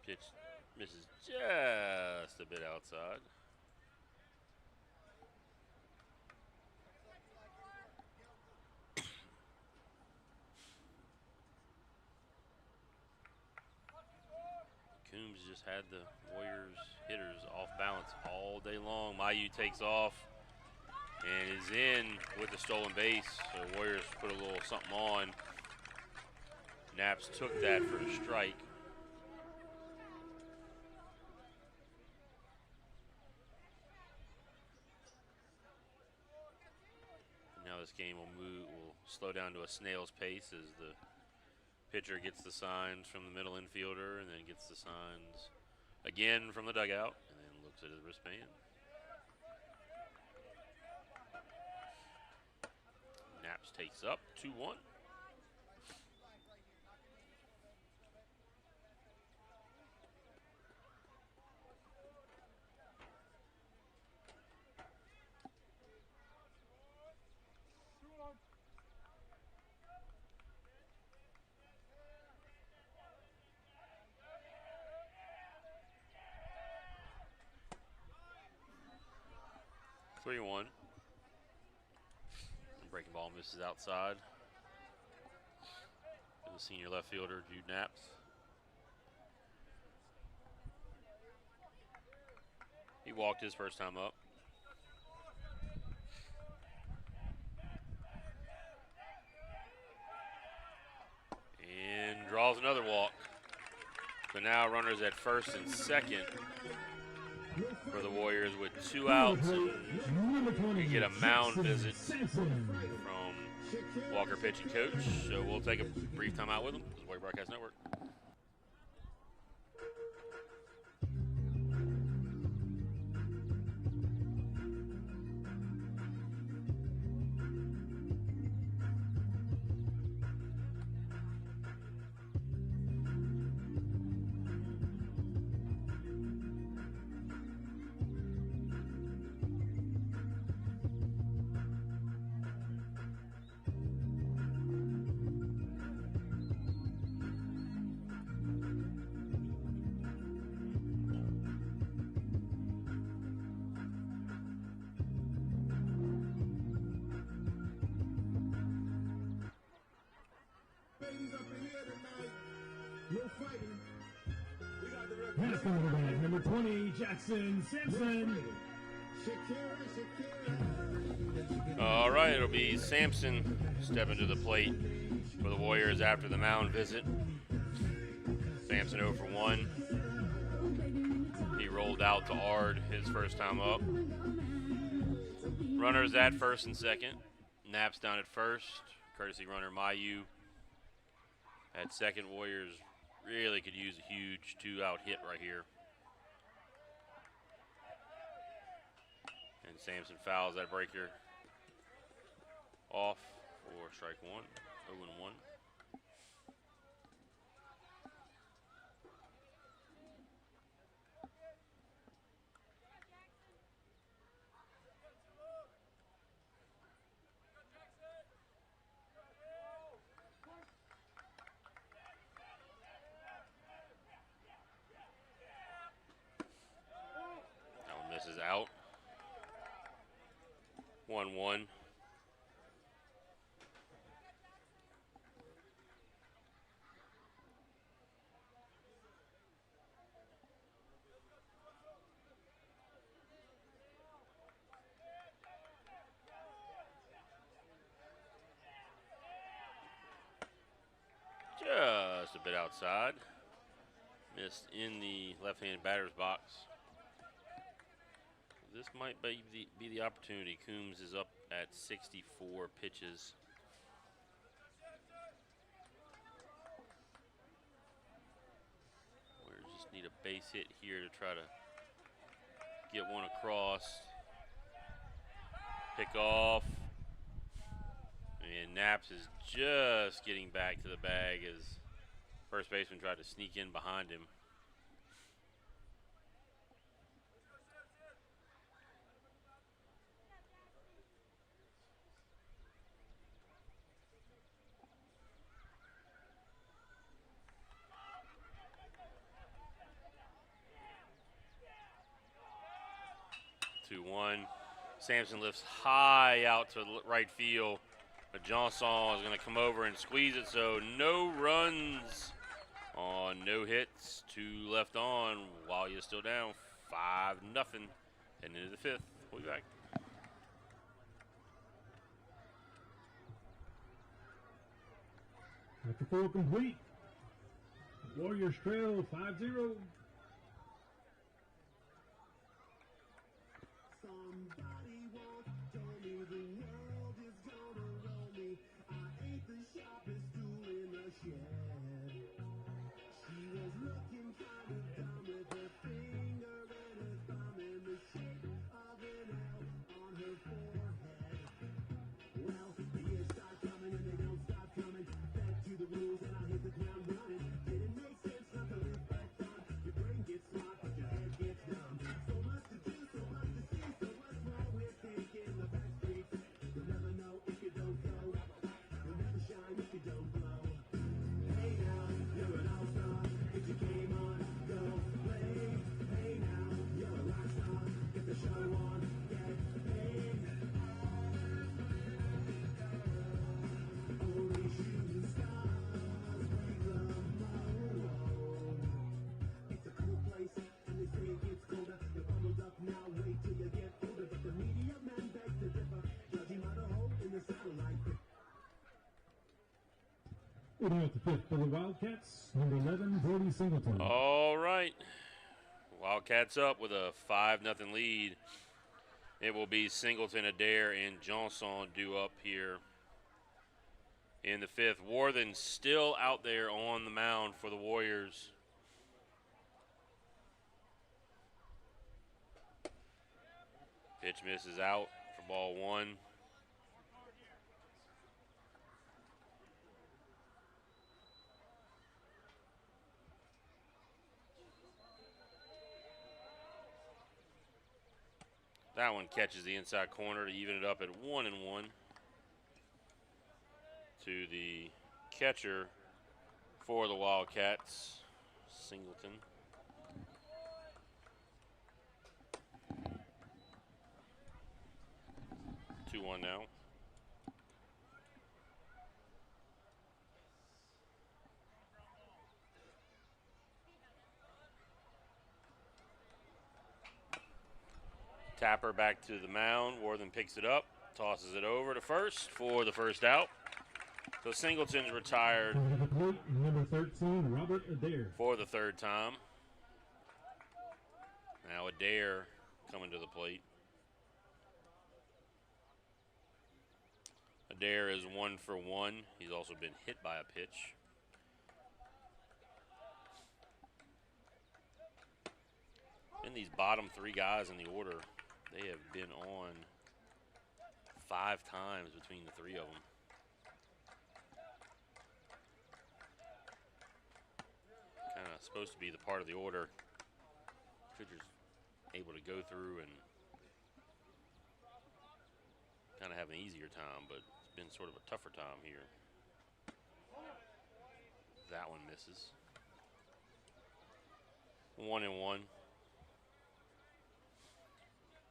Pitch misses just a bit outside. Coombs just had the Warriors hitters off balance all day long. Mayu takes off and is in with the stolen base. So Warriors put a little something on. Naps took that for a strike. Now this game will slow down to a snail's pace as the pitcher gets the signs from the middle infielder and then gets the signs again from the dugout and then looks at his wristband. Naps takes up 2-1. Three-1. Breaking ball misses outside. The senior left fielder, Jude Naps. He walked his first time up. And draws another walk. So now runners at first and second for the Warriors with 2 outs. We get a mound visit from Walker pitching coach. So we'll take a brief time out with him. This is Warrior Broadcast Network. Number 20, Jackson Sampson. All right, it'll be Sampson stepping to the plate for the Warriors after the mound visit. Sampson 0 for 1. He rolled out to Ard his first time up. Runners at first and second. Naps down at first. Courtesy runner Mayu at second. Warriors really could use a huge 2-out hit right here. And Sampson fouls that breaker off for strike one, 0-1. That one misses out. 1-1. Just a bit outside. Missed in the left-hand batter's box. This might be the opportunity. Coombs is up at 64 pitches. We just need a base hit here to try to get one across. Pick off. And Naps is just getting back to the bag as first baseman tried to sneak in behind him. Sampson lifts high out to right field, but Johnson is going to come over and squeeze it, so no runs on no hits, 2 left on while you're still down 5-0 heading into the 5th. We'll be back. After 4 complete, Warriors trail 5-0. Somebody once told me the world is gonna roll me. I ain't the sharpest tool in the shed. She was looking kind of dumb with her finger and her thumb in the shape of an L on her forehead. Well, the years start coming and they don't stop coming. Back to the rules and I hit the ground running. Didn't make sense not to live back on. Your brain gets smart but your head gets dumb. So much to do, so much to see, so much more we're thinking the back streets. You'll never know if you don't go. You'll never shine if you don't glow. Hey now, you're an all-star. Get your game on, go play. Hey now, you're a rock star. Get the show on, get paid. Only shooting stars break the mold. It's a cool place, and they say it gets colder. You're bundled up now, wait till you get older. But the media man begs to differ, judging by the hole in the satellite. Leading out the 5th for the Wildcats, number 11, Brody Singleton. All right. Wildcats up with a 5-0 lead. It will be Singleton, Adair, and Johnson due up here in the 5th. Worthen still out there on the mound for the Warriors. Pitch misses out for ball 1. That one catches the inside corner to even it up at 1-1 to the catcher for the Wildcats, Singleton. Two one now. Tapper back to the mound. Worthen picks it up, tosses it over to first for the first out. So Singleton's retired Number 13, Robert Adair. for the 3rd time. Now Adair coming to the plate. Adair is 1 for 1. He's also been hit by a pitch. And these bottom 3 guys in the order They have been on 5 times between the 3 of them. Kind of supposed to be the part of the order pitchers able to go through and kind of have an easier time, but it's been sort of a tougher time here. That one misses. 1-1.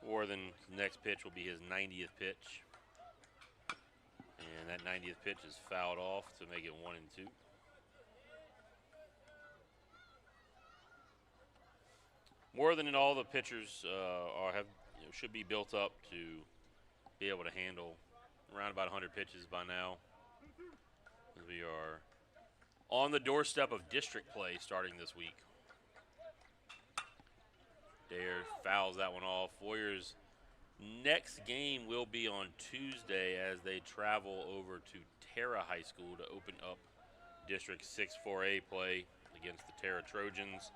Worthen's next pitch will be his 90th pitch. And that 90th pitch is fouled off to make it 1-2. Worthen and all the pitchers should be built up to be able to handle around about 100 pitches by now. We are on the doorstep of district play starting this week. Dare fouls that one off. Warriors' next game will be on Tuesday as they travel over to Terra High School to open up District 6-4A play against the Terra Trojans.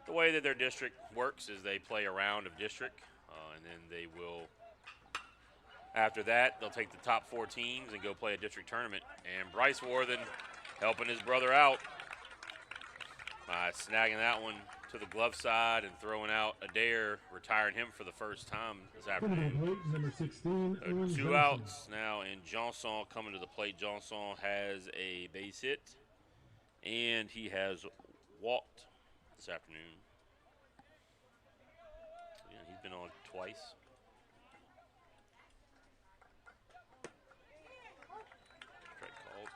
The way that their district works is they play a round of district, and then they will, after that, they'll take the top 4 teams and go play a district tournament. And Bryce Worthen helping his brother out by snagging that one to the glove side and throwing out Adair, retiring him for the first time this afternoon. Number 16, 2 outs now, and Johnson coming to the plate. Johnson has a base hit, and he has walked this afternoon. Yeah, he's been on twice. Strike called.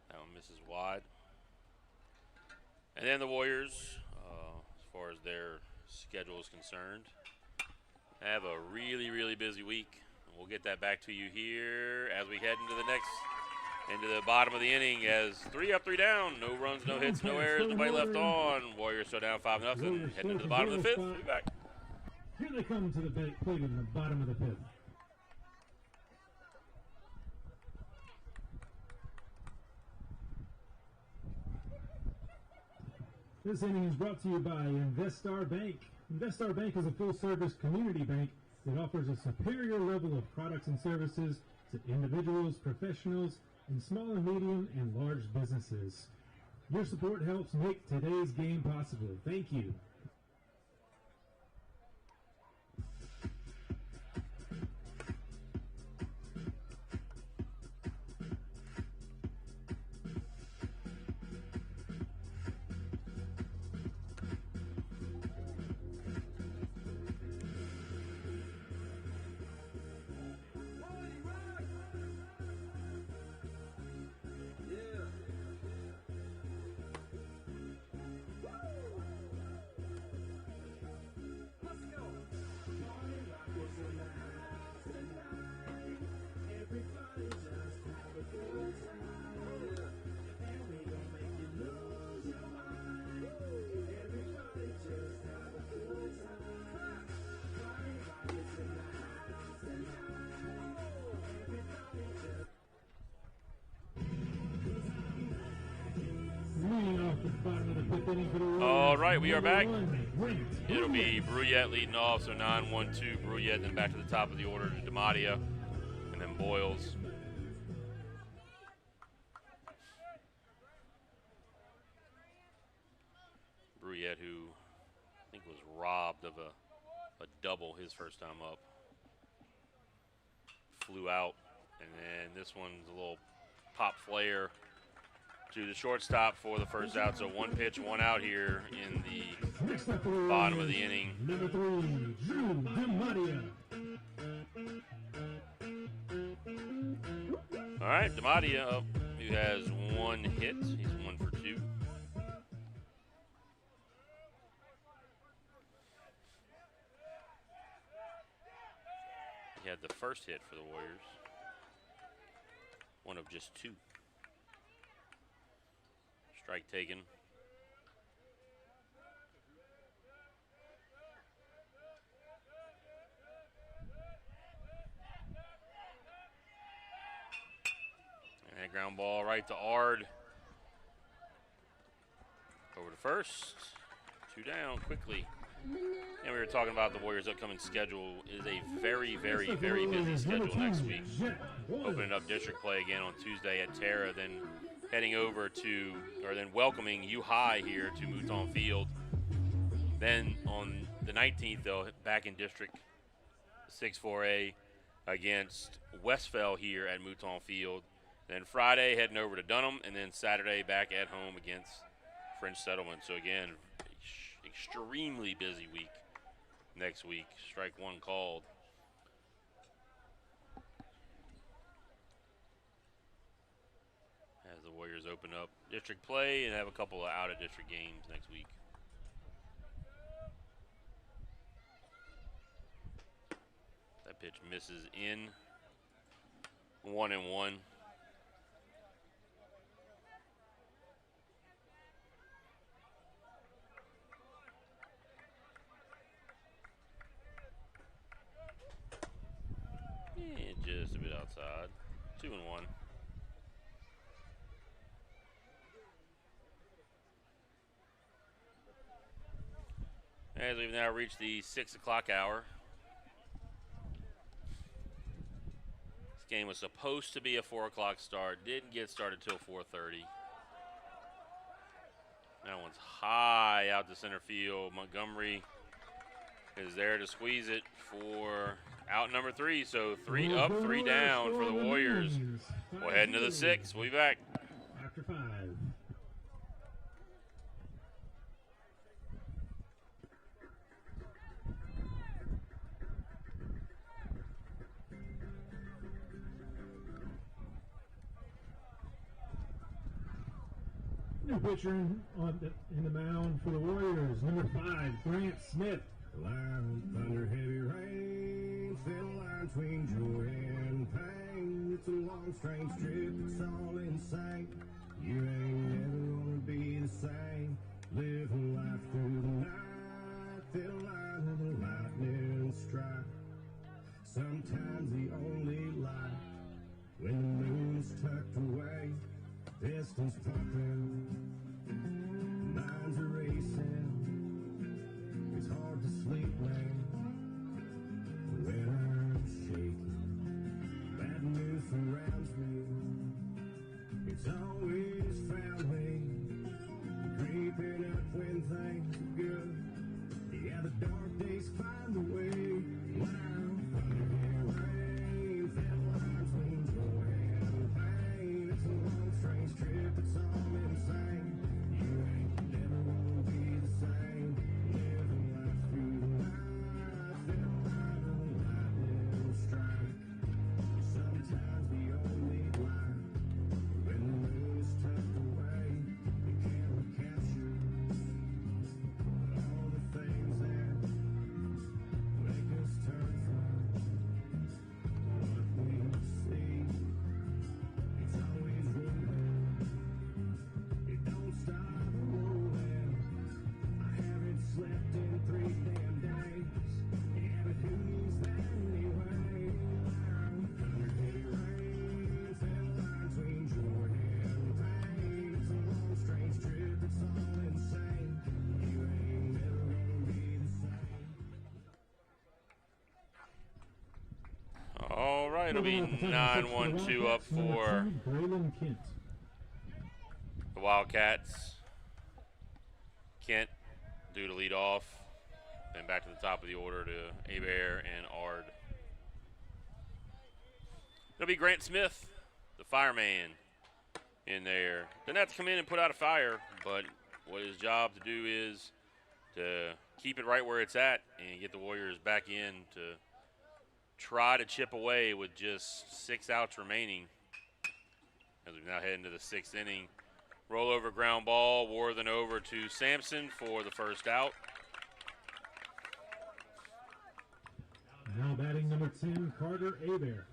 That one misses wide. And then the Warriors, as far as their schedule is concerned, have a really, really busy week. We'll get that back to you here as we head into the bottom of the inning as 3 up, 3 down. No runs, no hits, no errors, nobody left on. Warriors still down 5-0, heading into the bottom of the 5th. We'll be back. Here they come to the plate in the bottom of the 5th. This inning is brought to you by Investar Bank. Investar Bank is a full-service community bank that offers a superior level of products and services to individuals, professionals, and small and medium and large businesses. Your support helps make today's game possible. Thank you. All right, we are back. It'll be Bruyette leading off, so 9-1-2 Bruyette, then back to the top of the order to DeMattia, and then Boyles. Bruyette, who I think was robbed of a double his first time up, flew out, and then this one's a little pop flare to the shortstop for the first out. So 1 pitch, 1 out here in the bottom of the inning. Number 3, Drew DeMattia. All right, DeMattia, who has 1 hit. He's 1 for 2. He had the first hit for the Warriors. 1 of just 2. Strike taken. ground ball right to Ard. Over to first. 2 down quickly. And we were talking about the Warriors' upcoming schedule. It is a very, very, very busy schedule next week. Opening up district play again on Tuesday at Terra, then heading over to, or then welcoming U High here to Mouton Field. Then on the 19th, they'll hit back in District 6-4A against Westfell here at Mouton Field. Then Friday, heading over to Dunham, and then Saturday back at home against French Settlement. So again, extremely busy week next week. Strike one called. As the Warriors open up district play and have a couple of out-of-district games next week. That pitch misses in. 1-1. Just a bit outside. 2-1. As we've now reached the 6 o'clock hour. This game was supposed to be a 4 o'clock start. Didn't get started till 4:30. That one's high out to center field. Montgomery is there to squeeze it for out number 3. So 3 up, 3 down for the Warriors. We'll head into the 6th. We'll be back. After 5. New pitcher in the mound for the Warriors, number 5, Grant Smith. Loud thunder, heavy rain, thin line between joy and pain. It's a long, strange trip, it's all insane. You ain't never gonna be the same. Living life through the night, thin line of the lightning strike. Sometimes the only light, when the moon's tucked away, distance pumping, minds are racing. It's hard to sleep, man, when I'm shaking. Bad news surrounds me. It's always found me creeping up when things are good. Yeah, the dark days find a way. Wow, thunder, rain, thin lines between joy and pain. It's a long, strange trip. It's all insane. You ain't never gonna be the same. Living life through the night, thin line of the lightning strike. Sometimes the only light, when the moon is tucked away, the camera captures all the things that make us turn from what we see. It's always rolling, it don't stop rolling. I haven't slept in 3 damn days. Yeah, but who needs that anyway? Thunder, heavy rain, thin line between joy and pain. It's a long, strange trip, it's all insane. You ain't never gonna be the same. All right, it'll be 9-1-2 up for Braylon Kent. the Wildcats. Kent due to lead off. Then back to the top of the order to Hebert and Ard. It'll be Grant Smith, the fireman, in there. Doesn't have to come in and put out a fire, but what his job to do is to keep it right where it's at and get the Warriors back in to try to chip away with just 6 outs remaining. As we now head into the 6th inning. Rollover ground ball, Worthen over to Sampson for the first out. Now batting number 10, Carter Hebert.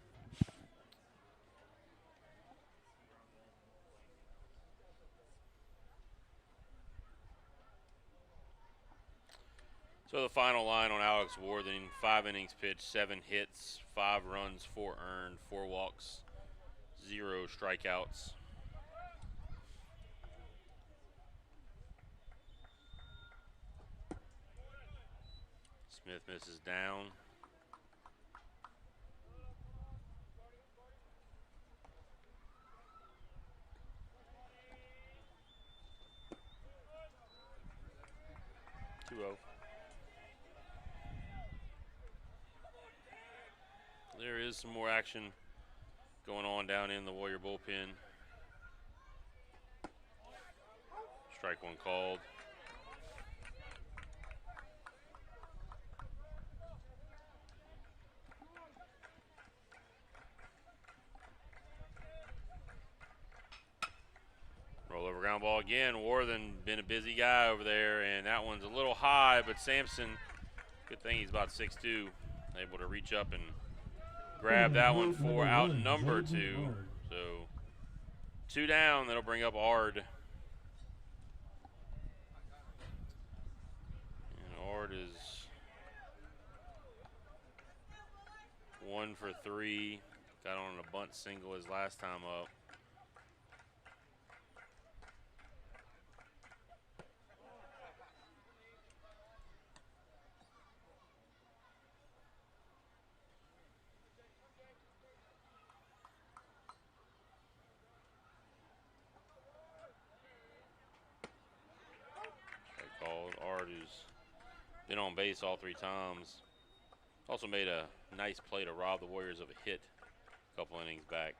So the final line on Alex Worthen, 5 innings pitched, 7 hits, 5 runs, 4 earned, 4 walks, 0 strikeouts. Smith misses down. There is some more action going on down in the Warrior bullpen. Strike one called. Roll over ground ball again. Worthen been a busy guy over there, and that one's a little high, but Sampson, good thing he's about 6'2", able to reach up and grab that one for out number 2. So 2 down, that'll bring up Ard. And Ard is 1 for 3. Got on a bunt single his last time up. Called. Ard, who's been on base all 3 times. Also made a nice play to rob the Warriors of a hit a couple innings back.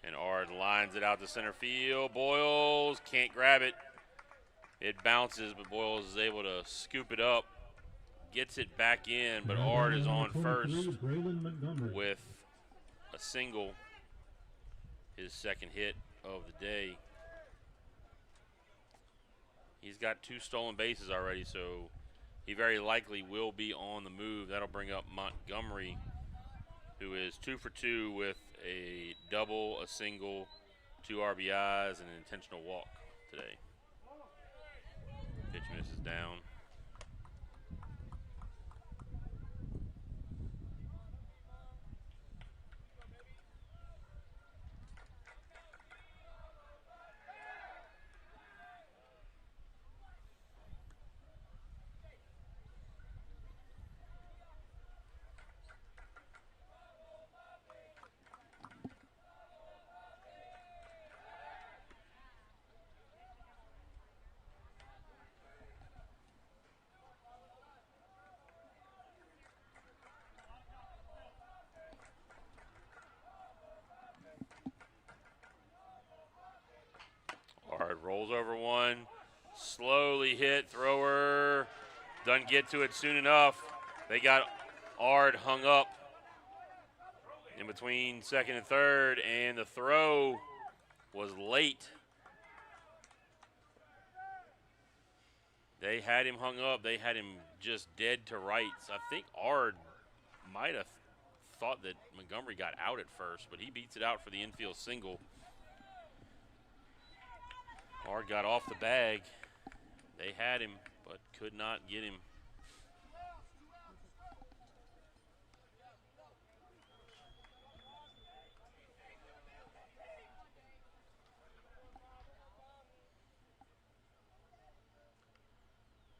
And Ard lines it out to center field. Boyles can't grab it. It bounces, but Boyles is able to scoop it up. Gets it back in, but Ard is on first with a single. His second hit of the day. He's got 2 stolen bases already, so he very likely will be on the move. That'll bring up Montgomery, who is 2 for 2 with a double, a single, 2 RBIs, and an intentional walk today. Pitch misses down. Rolls over one, slowly hit, thrower, doesn't get to it soon enough. They got Ard hung up in between second and third, and the throw was late. They had him hung up. They had him just dead to rights. I think Ard might have thought that Montgomery got out at first, but he beats it out for the infield single. Ard got off the bag. They had him, but could not get him.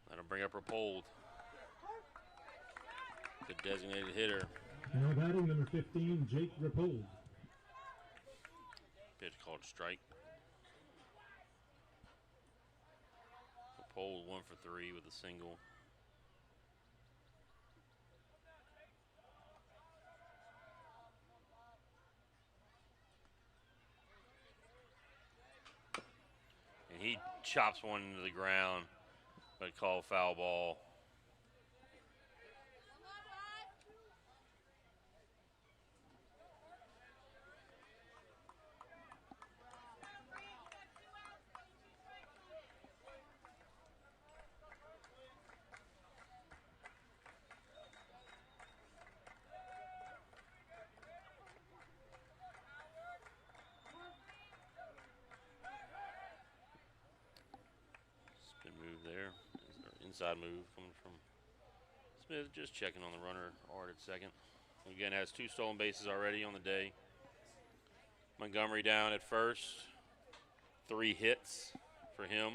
That'll bring up Rapold, the designated hitter. Now batting number 15, Jake Rapold. Pitch called strike. Rapold 1 for 3 with a single. And he chops one into the ground, but called foul ball. There, inside move coming from Smith, just checking on the runner. Ard at second, Again, has 2 stolen bases already on the day. Montgomery down at first. 3 hits for him.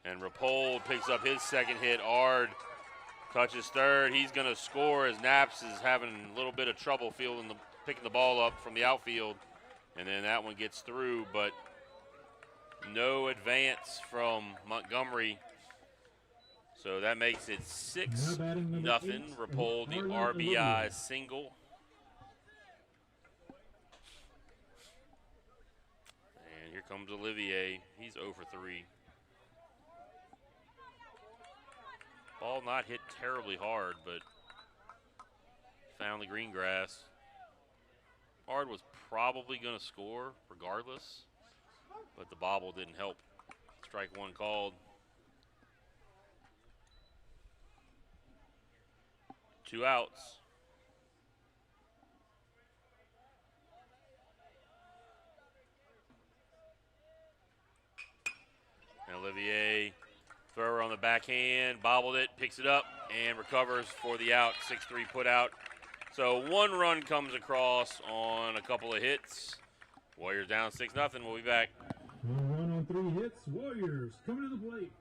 And Rapold picks up his second hit. Ard touches third. He's going to score as Naps is having a little bit of trouble picking the ball up from the outfield. And then that one gets through, but no advance from Montgomery. So that makes it 6-0. Rapold, the RBI single. And here comes Olivier. He's 0 for 3. Ball not hit terribly hard, but found the green grass. Ard was probably going to score regardless, but the bobble didn't help. Strike 1 called. 2 outs. And Olivier, thrower on the backhand, bobbled it, picks it up, and recovers for the out. 6-3 put out. So 1 run comes across on a couple of hits. Warriors down 6-0. We'll be back. 1 run on 3 hits. Warriors coming to the plate.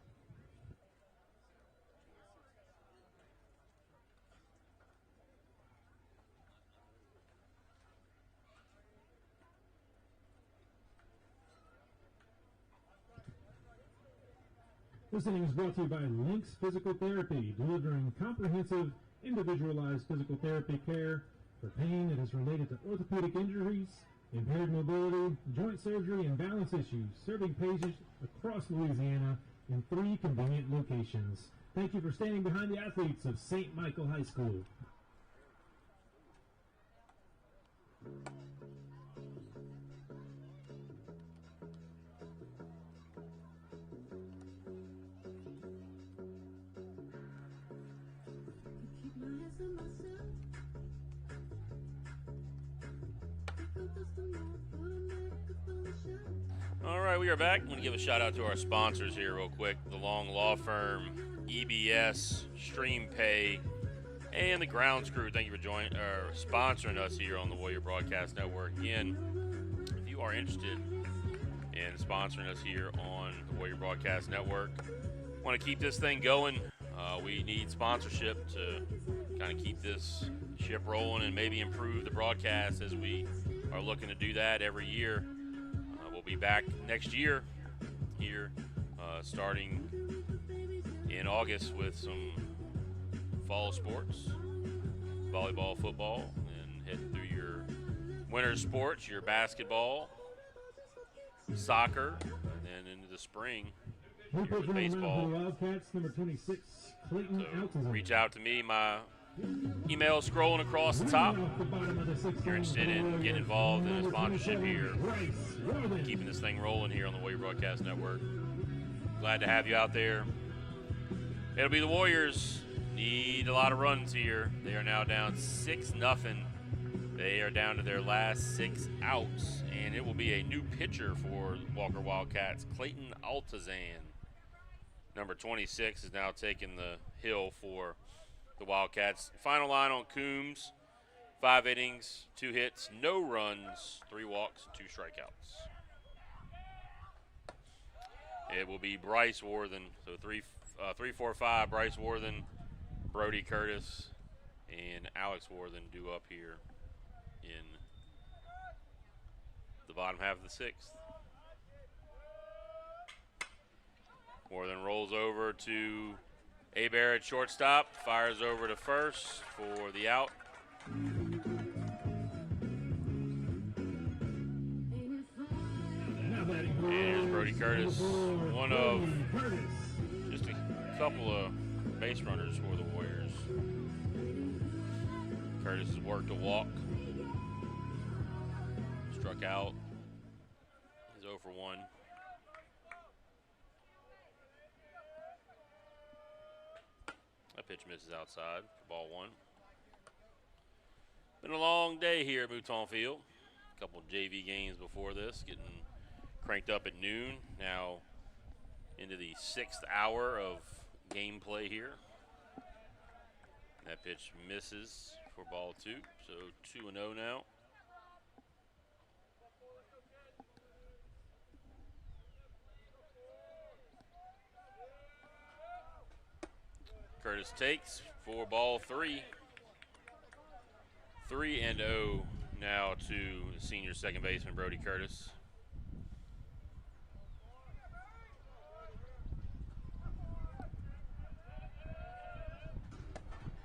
This inning is brought to you by Lynx Physical Therapy, delivering comprehensive, individualized physical therapy care for pain that is related to orthopedic injuries, impaired mobility, joint surgery, and balance issues, serving patients across Louisiana in 3 convenient locations. Thank you for standing behind the athletes of St. Michael High School. All right, we are back. I'm going to give a shout out to our sponsors here real quick. The Long Law Firm, EBS, Stream Pay, and the Grounds Crew. Thank you for sponsoring us here on the Warrior Broadcast Network. Again, if you are interested in sponsoring us here on the Warrior Broadcast Network, want to keep this thing going, we need sponsorship to kind of keep this ship rolling and maybe improve the broadcast as we are looking to do that every year. We'll be back next year here, starting in August with some fall sports, volleyball, football, and heading through your winter sports, your basketball, soccer, and then into the spring, here with baseball. WILCATS, number 26, Clayton Altazan. Reach out to me. My email scrolling across the top. If you're interested in getting involved in a sponsorship here, keeping this thing rolling here on the Warrior Broadcast Network. Glad to have you out there. It'll be the Warriors. Need a lot of runs here. They are now down 6-0. They are down to their last 6 outs, and it will be a new pitcher for Walker Wildcats, Clayton Altazan. Number 26 is now taking the hill for the Wildcats. Final line on Coombs, 5 innings, 2 hits, no runs, 3 walks, 2 strikeouts. It will be Bryce Worthen, so 3-4-5, Bryce Worthen, Brody Curtis, and Alex Worthen due up here in the bottom half of the 6th. Worthen rolls over to Hebert at shortstop, fires over to first for the out. And here's Brody Curtis, one of just a couple of base runners for the Warriors. Curtis has worked a walk, struck out. He's 0 for 1. That pitch misses outside for ball 1. Been a long day here at Mouton Field. A couple of JV games before this, getting cranked up at noon. Now into the 6th hour of gameplay here. That pitch misses for ball 2, so 2-0 now. Curtis takes for ball 3. 3-0 now to senior second baseman Brody Curtis.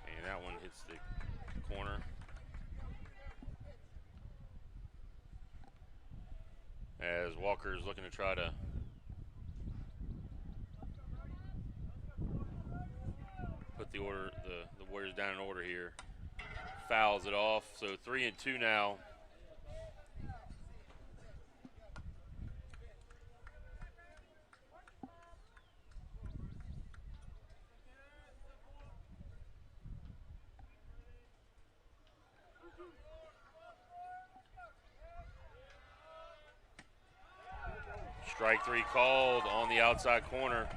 And that one hits the corner. As Walker's looking to try to put the Warriors down in order here. Fouls it off, so 3-2 now. Strike 3 called on the outside corner.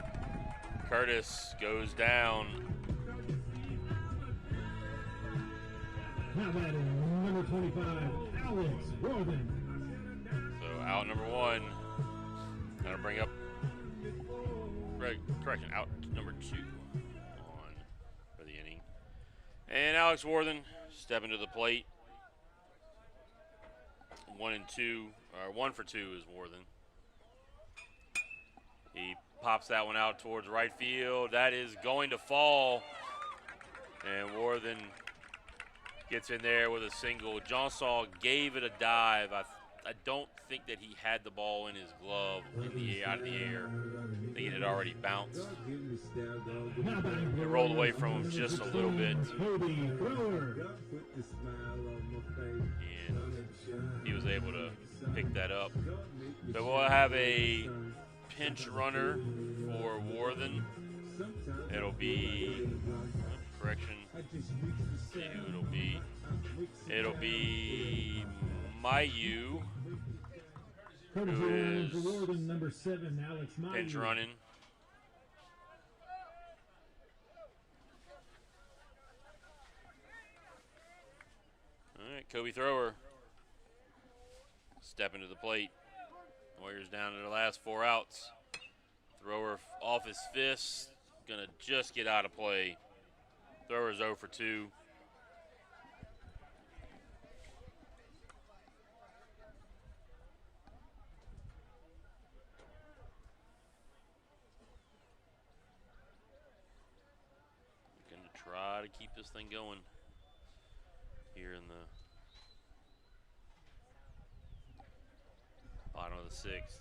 Curtis goes down. How about number 25, Alex Worthing? So out number 1. That'll bring up, correction, out number 2 on for the inning. And Alex Worthing stepping to the plate. 1 for 2 is Worthing. He pops that one out towards right field. That is going to fall. And Worthing gets in there with a single. Johnson gave it a dive. I don't think that he had the ball in his glove out of the air. I think it had already bounced. It rolled away from him just a little bit. And he was able to pick that up. So we'll have a pinch runner for Worthing. It'll be, correction, let's see who it'll be. It'll be Mayu, who is number 7, Alex Mayu. pinch running. All right, Kobe Thrower stepping to the plate. Warriors down to the last 4 outs. Thrower off his fist, gonna just get out of play. Thrower's 0 for 2. Gonna try to keep this thing going here in the bottom of the 6th.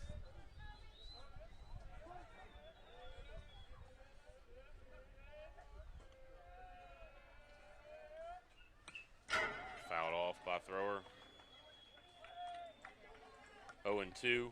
Fouled off by Thrower. 0-2.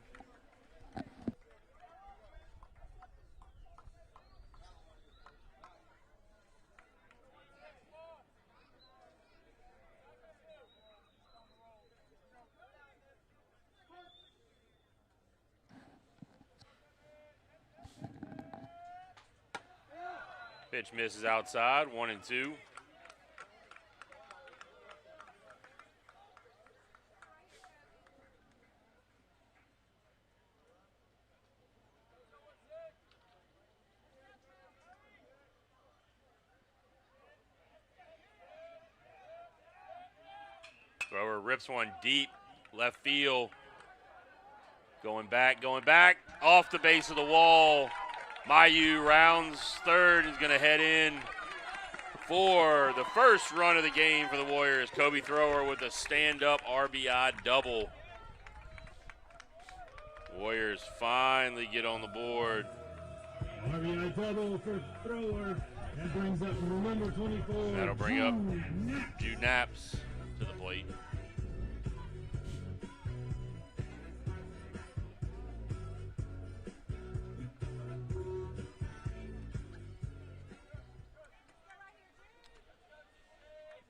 Pitch misses outside, 1-2. Thrower rips one deep, left field. Going back, off the base of the wall. Mayu rounds third, is going to head in for the first run of the game for the Warriors. Kobe Thrower with a stand-up RBI double. Warriors finally get on the board. RBI double for Thrower. That brings up number 24. That'll bring up Jude Naps to the plate.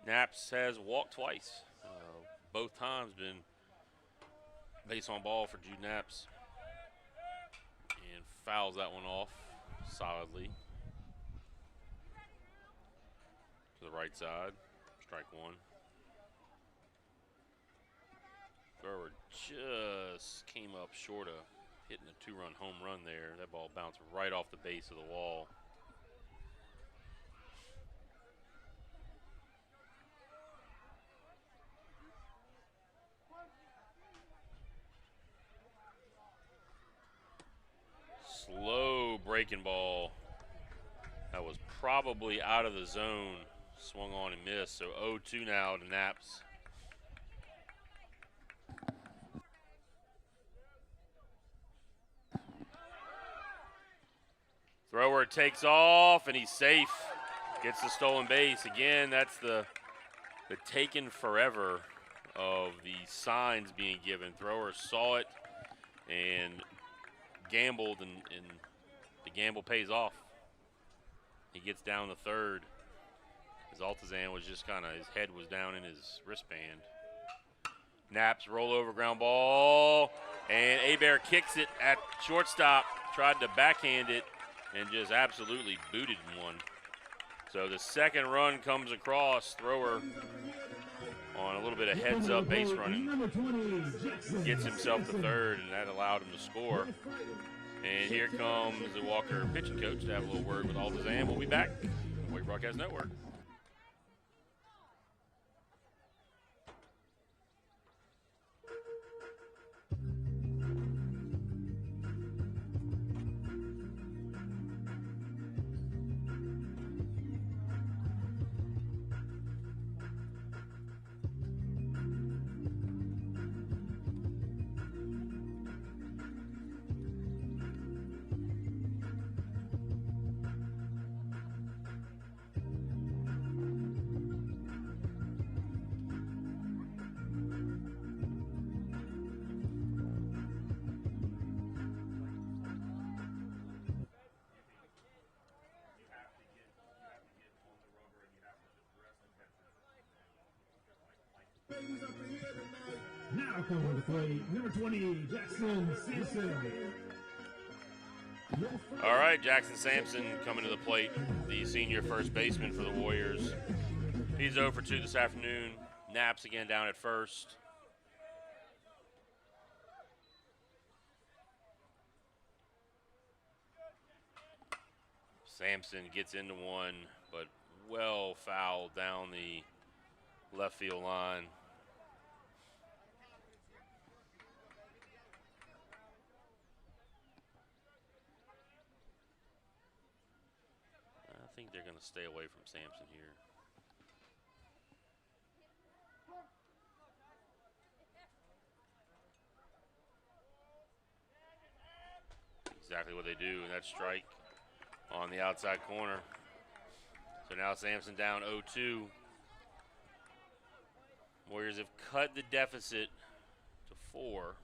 Naps has walked twice. Both times been base on ball for Jude Naps. And fouls that one off solidly. to the right side. Strike one. Thrower just came up short of hitting a two-run home run there. That ball bounced right off the base of the wall. Slow breaking ball. That was probably out of the zone. Swung on and missed. So 0-2 now to Naps. Thrower takes off and he's safe. Gets the stolen base. Again, that's the taken forever of the signs being given. Thrower saw it and gambled, and the gamble pays off. He gets down to third. His Altazan was just kind of, his head was down in his wristband. Naps, roll over ground ball, and Hebert kicks it at shortstop. Tried to backhand it and just absolutely booted one. So the second run comes across. Thrower on a little bit of heads-up base running. Gets himself to third, and that allowed him to score. And here comes the Walker pitching coach to have a little word with Altazan. We'll be back on the Warrior Broadcast Network. Now coming to the plate, number 20, Jackson Sampson. All right, Jackson Sampson coming to the plate, the senior first baseman for the Warriors. He's 0 for 2 this afternoon. Naps again down at first. Sampson gets into one, but well fouled down the left field line. I think they're going to stay away from Sampson here. Exactly what they do, and that's strike on the outside corner. So now Sampson down 0-2. Warriors have cut the deficit to 4.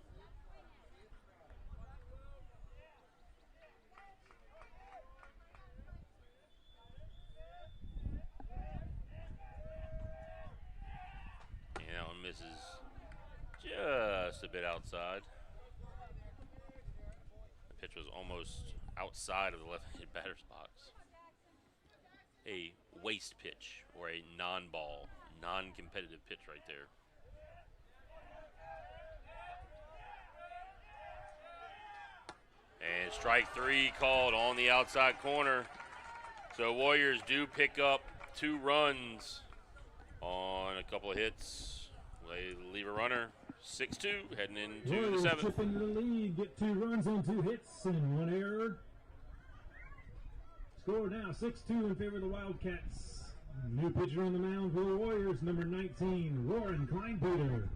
And that one misses just a bit outside. The pitch was almost outside of the left-handed batter's box. A waste pitch or a non-ball, non-competitive pitch right there. And strike 3 called on the outside corner. So Warriors do pick up 2 runs on a couple of hits. They leave a runner. 6-2 heading into Warriors the 7th. chip into the lead, get 2 runs on 2 hits and 1 error. Score now 6-2 in favor of the Wildcats. New pitcher on the mound for the Warriors, number 19, Warren Kleinpeter.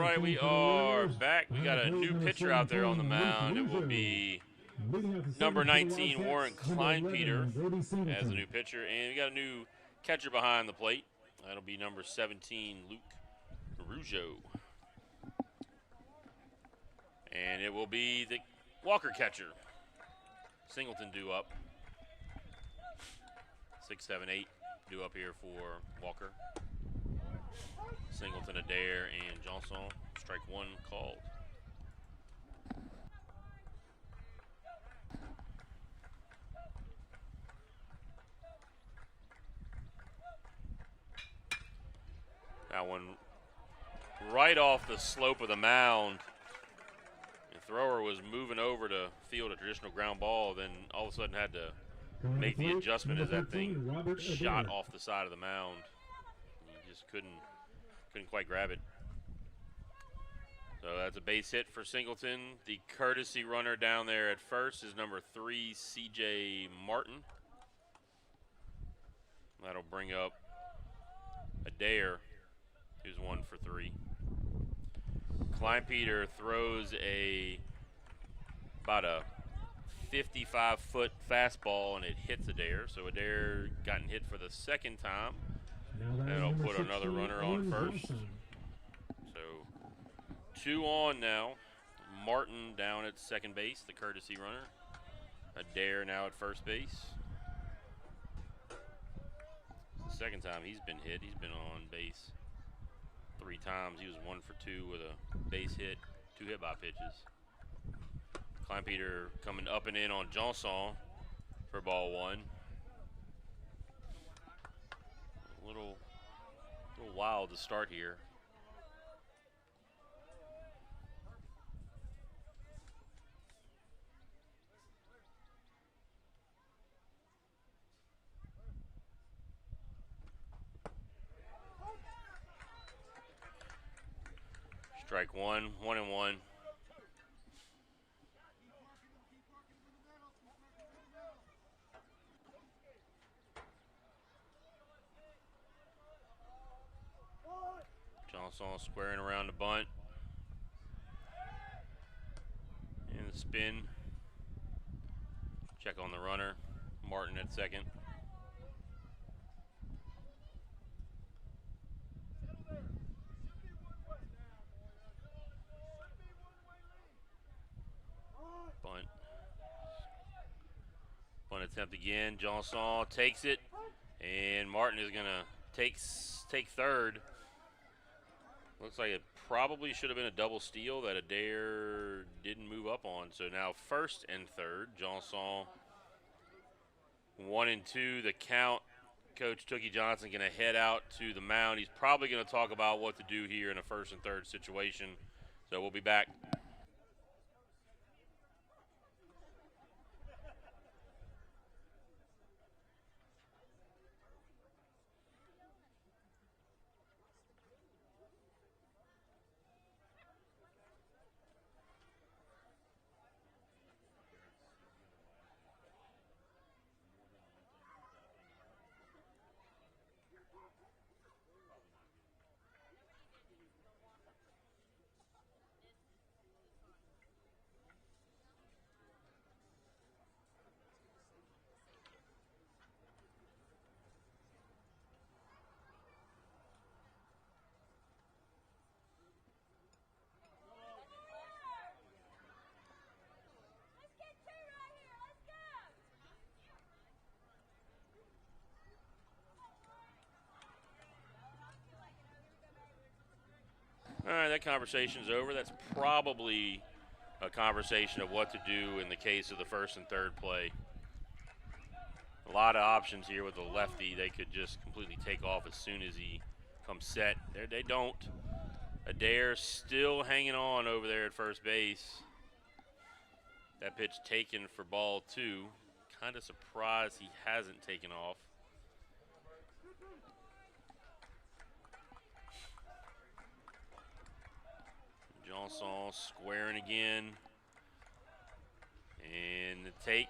right, we are back. We got a new pitcher out there on the mound. It will be number 19, Warren Kleinpeter, as a new pitcher. And we got a new catcher behind the plate. That'll be number 17, Luke Rougeau. And it will be the Walker catcher. Singleton due up. 6, 7, 8 due up here for Walker. Singleton, Adair, and Johnson. Strike one called. That one right off the slope of the mound. The thrower was moving over to field a traditional ground ball, then all of a sudden had to make the adjustment as that thing shot off the side of the mound. He just couldn't quite grab it. So that's a base hit for Singleton. The courtesy runner down there at first is number 3, C.J. Martin. That'll bring up Adair, who's 1 for 3. Kleinpeter throws about a 55-foot fastball, and it hits Adair. So Adair gotten hit for the second time. That'll put another runner on first. So 2 on now. Martin down at second base, the courtesy runner. Adair now at first base. It's the second time he's been hit. He's been on base 3 times. He was 1 for 2 with a base hit, 2 hit by pitches. Kleinpeter coming up and in on Johnson for ball 1. A little wild to start here. Strike 1, 1-1. Johnson squaring around the bunt. And the spin. Check on the runner. Martin at second. Bunt attempt again. Johnson takes it, and Martin is gonna take third. Looks like it probably should have been a double steal that Adair didn't move up on. So now first and third. Johnson 1 and 2. The count. Coach Tookie Johnson gonna head out to the mound. He's probably gonna talk about what to do here in a first and third situation. So we'll be back. All right, that conversation's over. That's probably a conversation of what to do in the case of the first and third play. A lot of options here with the lefty. They could just completely take off as soon as he comes set. There, they don't. Adair still hanging on over there at first base. That pitch taken for ball 2. Kind of surprised he hasn't taken off. Johnson squaring again. And the take.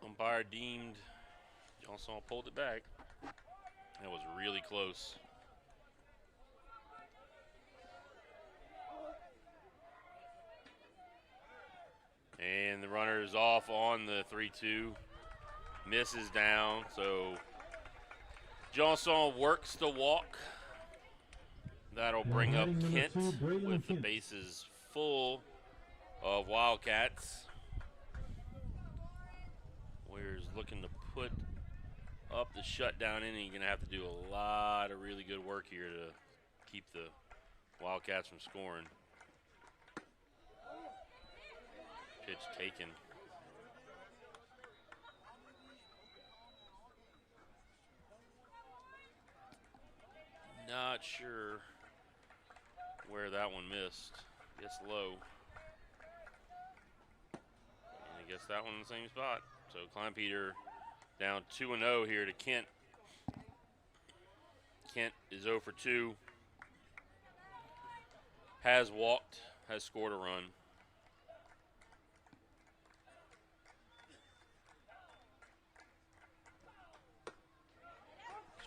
Umpire deemed Johnson pulled it back. That was really close. And the runner is off on the 3-2. Misses down, so Johnson works the walk. That'll bring up Kent with the bases full of Wildcats. Warriors looking to put up the shutdown inning. You're going to have to do a lot of really good work here to keep the Wildcats from scoring. Pitch taken. Not sure where that one missed. Gets low. And I guess that one in the same spot. So Kleinpeter down 2-0 here to Kent. Kent is 0 for 2. Has walked, has scored a run.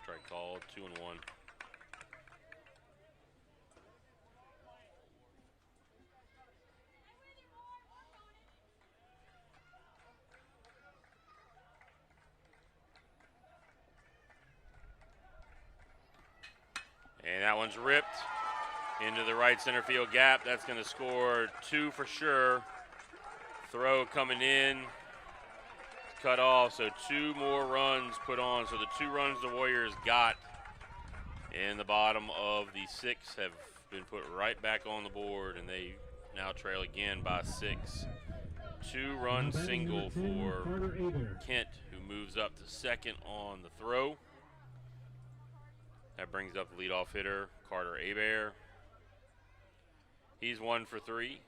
Strike called, 2-1. And that one's ripped into the right center field gap. That's going to score 2 for sure. Throw coming in. Cut off, so 2 more runs put on. So the 2 runs the Warriors got in the bottom of the 6 have been put right back on the board, and they now trail again by 6. 2-run single for Kent, who moves up to second on the throw. That brings up the leadoff hitter, Carter Hebert. He's 1 for 3,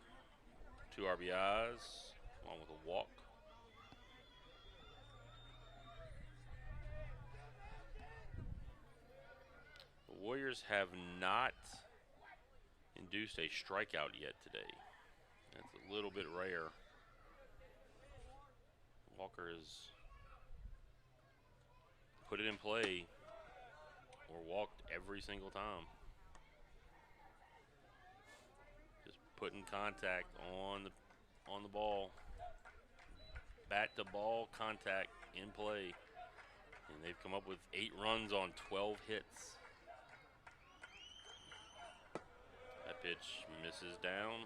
2 RBIs, one with a walk. The Warriors have not induced a strikeout yet today. That's a little bit rare. Walker has put it in play or walked every single time. Just putting contact on the ball. Bat to ball contact in play. And they've come up with 8 runs on 12 hits. That pitch misses down.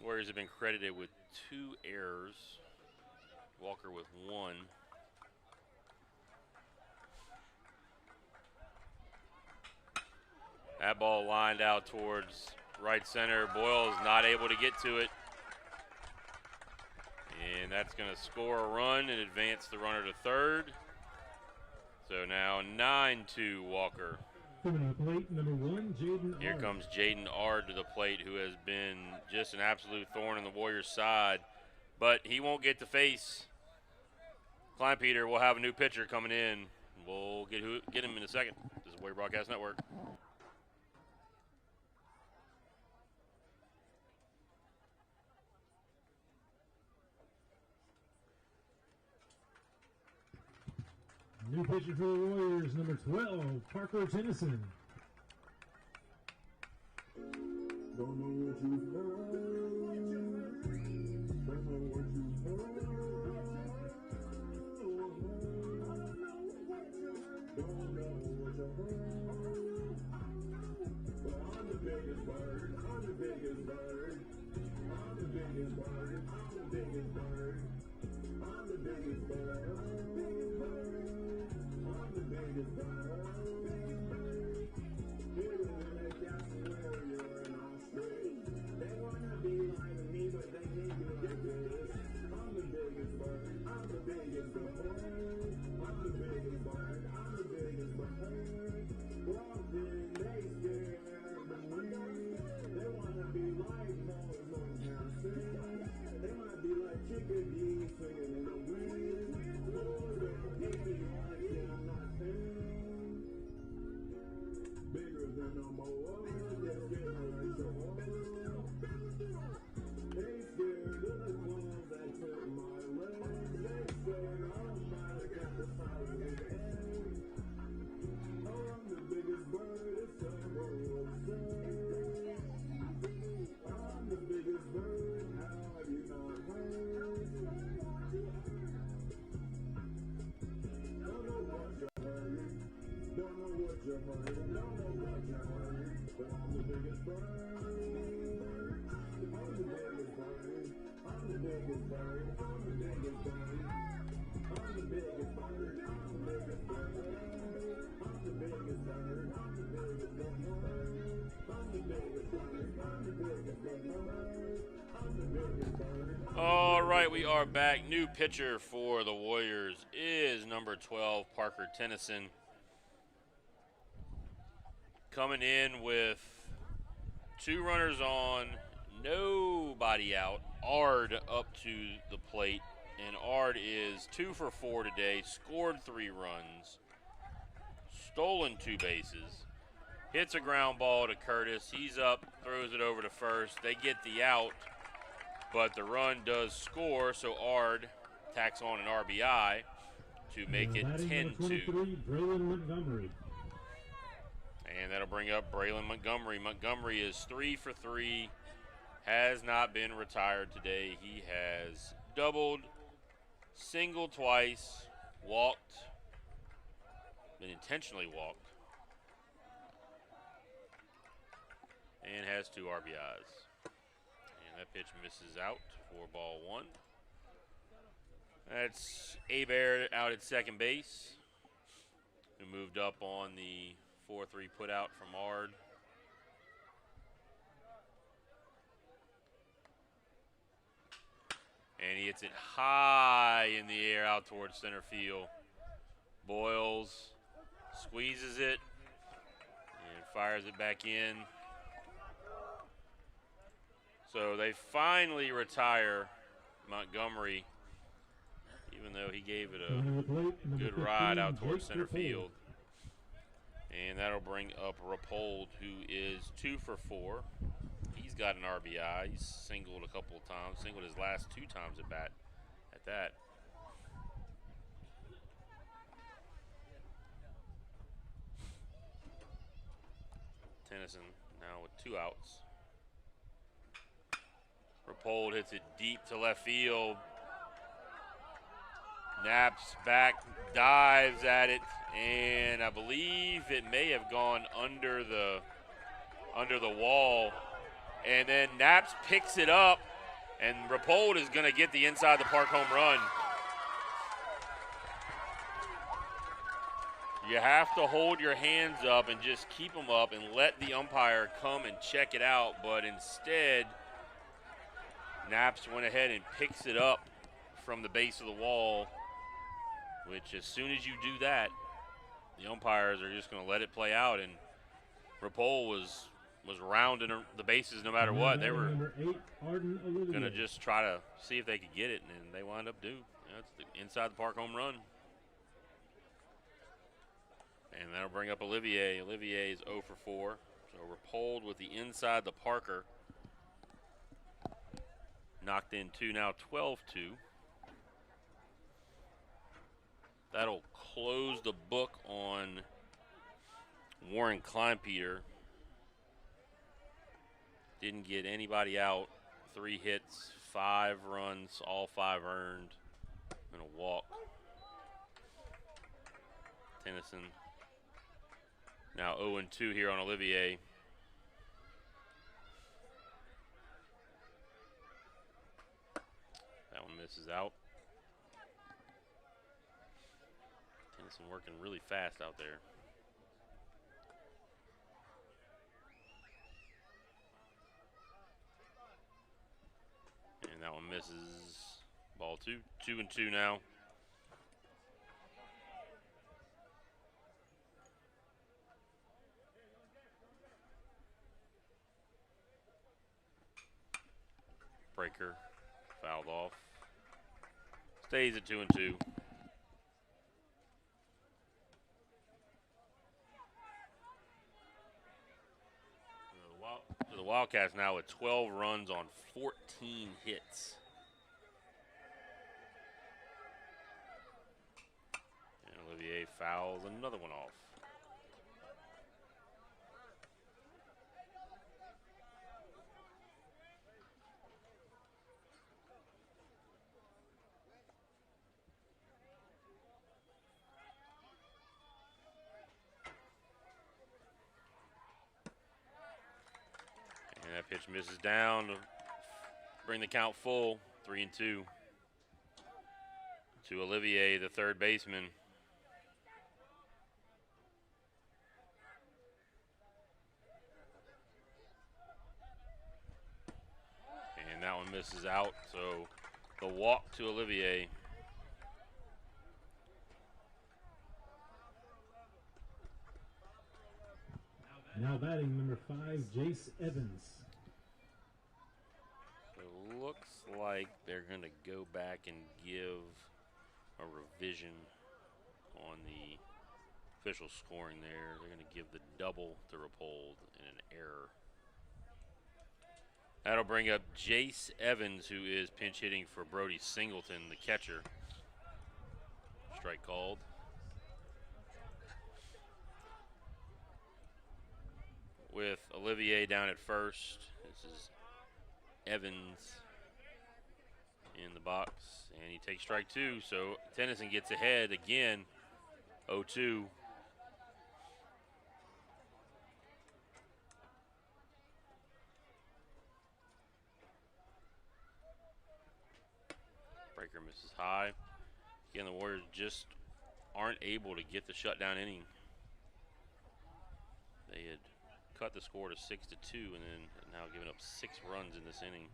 Warriors have been credited with 2 errors. Walker with 1. That ball lined out towards right center. Boyle is not able to get to it. And that's going to score a run and advance the runner to third. So now 9-2 Walker. Coming up late, number 1, Jaden Here Ard. comes Jaden Ard to the plate, who has been just an absolute thorn in the Warriors' side. But he won't get to face Kleinpeter. We'll have a new pitcher coming in. We'll get him in a second. This is Warrior Broadcast Network. New pitcher for the Warriors, number 12, Parker Tennyson. Don't know what you've heard. Don't know what you've heard. Don't know what you've heard. But I'm the biggest bird. I'm the biggest bird. I'm the biggest bird. I'm the biggest bird. I'm the biggest bird. I'm the biggest bird. They wanna be like me, but they can't do this. I'm the biggest bird. I'm the biggest bird. I'm the biggest bird. I'm the biggest bird. Walking, they scared of me. They wanna be like Moses on Johnson. They wanna be like Chickadee singing in the wind. Lord, give me one, yeah, I'm not saying. Bigger than a moa, just generation. They scared of the wolves that took my legs. They scared I'm not at the side of the All right, we are back. New pitcher for the Warriors is number 12, Parker Tennyson. Coming in with 2 runners on, nobody out. Ard up to the plate, and Ard is 2 for 4 today, scored 3 runs, stolen 2 bases, hits a ground ball to Curtis. He's up, throws it over to first. They get the out, but the run does score, so Ard tacks on an RBI to make it 10-2. Braylon Montgomery. And that'll bring up Braylon Montgomery. Montgomery is 3 for 3, has not been retired today. He has doubled, singled twice, walked, been intentionally walked, and has 2 RBIs. And that pitch misses out for ball 1. That's Abear out at second base, who moved up on the 4-3 put out from Ard. And he hits it high in the air out towards center field. Boyles squeezes it and fires it back in. So they finally retire Montgomery, even though he gave it a good ride out towards center field. And that'll bring up Rapold, who is 2 for 4. He's got an RBI. He's singled a couple of times, singled his last 2 times at bat at that. Tennyson now with 2 outs. Rapold hits it deep to left field. Naps back, dives at it, and I believe it may have gone under the wall. And then Naps picks it up, and Rapold is going to get the inside the park home run. You have to hold your hands up and just keep them up and let the umpire come and check it out. But instead, Naps went ahead and picks it up from the base of the wall, which as soon as you do that, the umpires are just going to let it play out. And Rapold was rounding the bases no matter what. They were going to just try to see if they could get it, and they wound up doing. That's the inside the park home run. And that'll bring up Olivier. Olivier is 0 for 4. So Rapold with the inside the Parker. Knocked in 2, now 12-2. That'll close the book on Warren Kleinpeter. Didn't get anybody out. 3 hits, 5 runs, all 5 earned, and a walk. Tennyson now 0-2 here on Olivier. That one misses out. Tennyson working really fast out there. And that one misses. Ball 2. 2-2 now. Breaker fouled off. Stays at 2-2. So the Wildcats now with 12 runs on 14 hits. And Olivier fouls another one off. And that pitch misses down to bring the count full, 3-2. To Olivier, the third baseman. And that one misses out, so the walk to Olivier. Now batting number 5, Jace Evans. It looks like they're going to go back and give a revision on the official scoring there. They're going to give the double to Rappold and an error. That'll bring up Jace Evans, who is pinch hitting for Brody Singleton, the catcher. Strike called. With Olivier down at first. This is Evans in the box, and he takes strike 2. So Tennyson gets ahead again, 0-2. Breaker misses high. Again, the Warriors just aren't able to get the shutdown inning. They had cut the score to 6-2 and then now giving up 6 runs in this inning.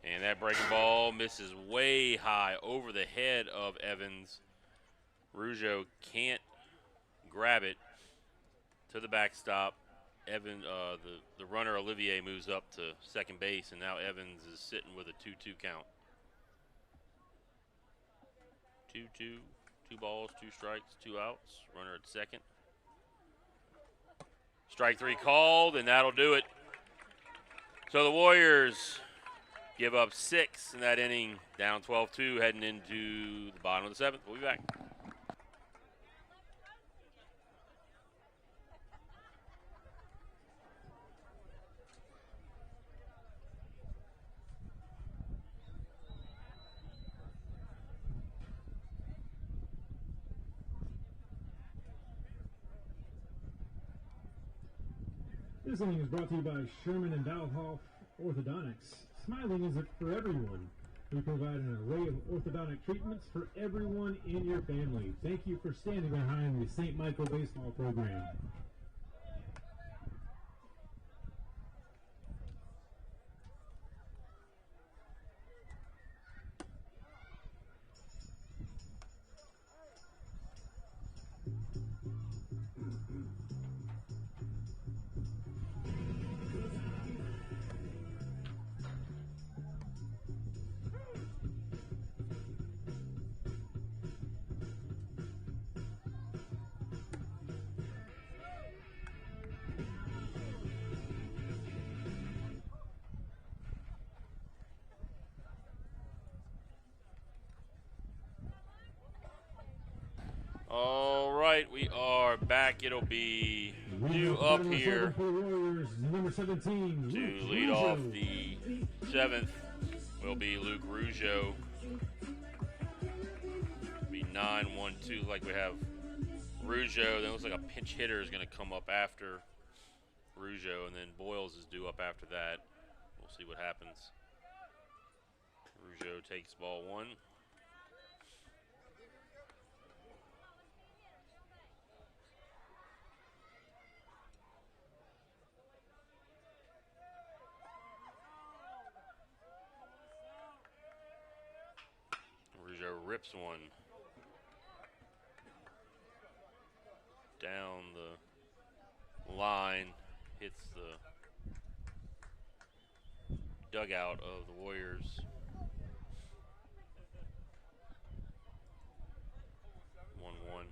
And that breaking ball misses way high over the head of Evans. Rougeau can't grab it to the backstop. The runner Olivier moves up to second base, and now Evans is sitting with a 2-2 count. 2-2, 2 balls, 2 strikes, 2 outs. Runner at second. Strike 3 called, and that'll do it. So the Warriors give up 6 in that inning, down 12-2, heading into the bottom of the 7th. We'll be back. This inning is brought to you by Sherman and Valhoff Orthodontics. Smiling is for everyone. We provide an array of orthodontic treatments for everyone in your family. Thank you for standing behind the St. Michael baseball program. All right, we are back. It'll be due up here Number 17, to lead off the 7th. Will be Luke Rougeau. Be 9-1-2, like we have Rougeau. Then it looks like a pinch hitter is going to come up after Rougeau, and then Boyles is due up after that. We'll see what happens. Rougeau takes ball 1. Rougeau rips one down the line, hits the dugout of the Warriors. 1-1.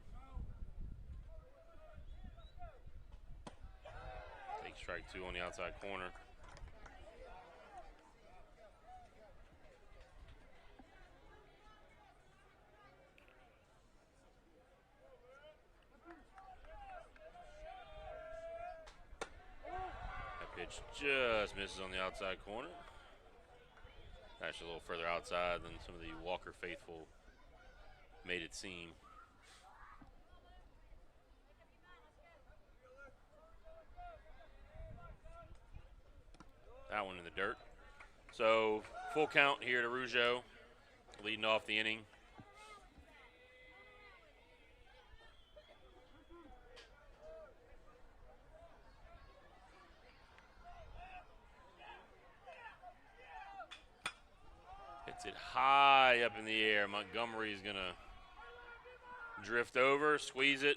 Take strike 2 on the outside corner. Pitch just misses on the outside corner. Actually, a little further outside than some of the Walker faithful made it seem. that one in the dirt. So full count here to Rougeau, leading off the inning. Hits it high up in the air. Montgomery is going to drift over, squeeze it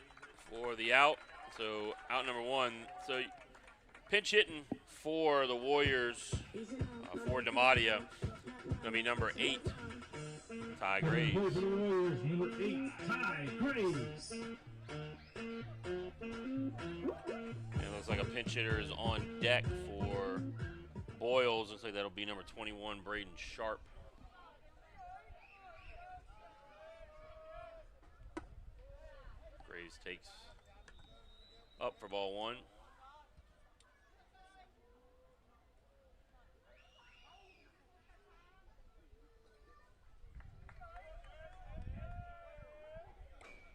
for the out. So out number one. So pinch hitting for the Warriors, for DeMattia, going to be number 8, Ty Graves. For the Warriors, number 8, Ty Graves. It looks like a pinch hitter is on deck for Boyles. Looks like that'll be number 21, Braden Sharp. Graves takes up for ball 1.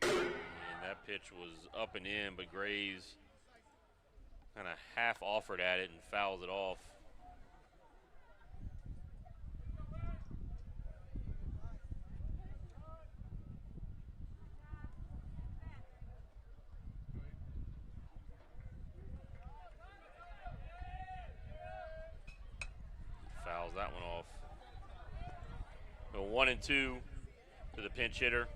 And that pitch was up and in, but Graves kind of half offered at it and fouls it off. Fouls that one off. So 1-2 to the pinch hitter.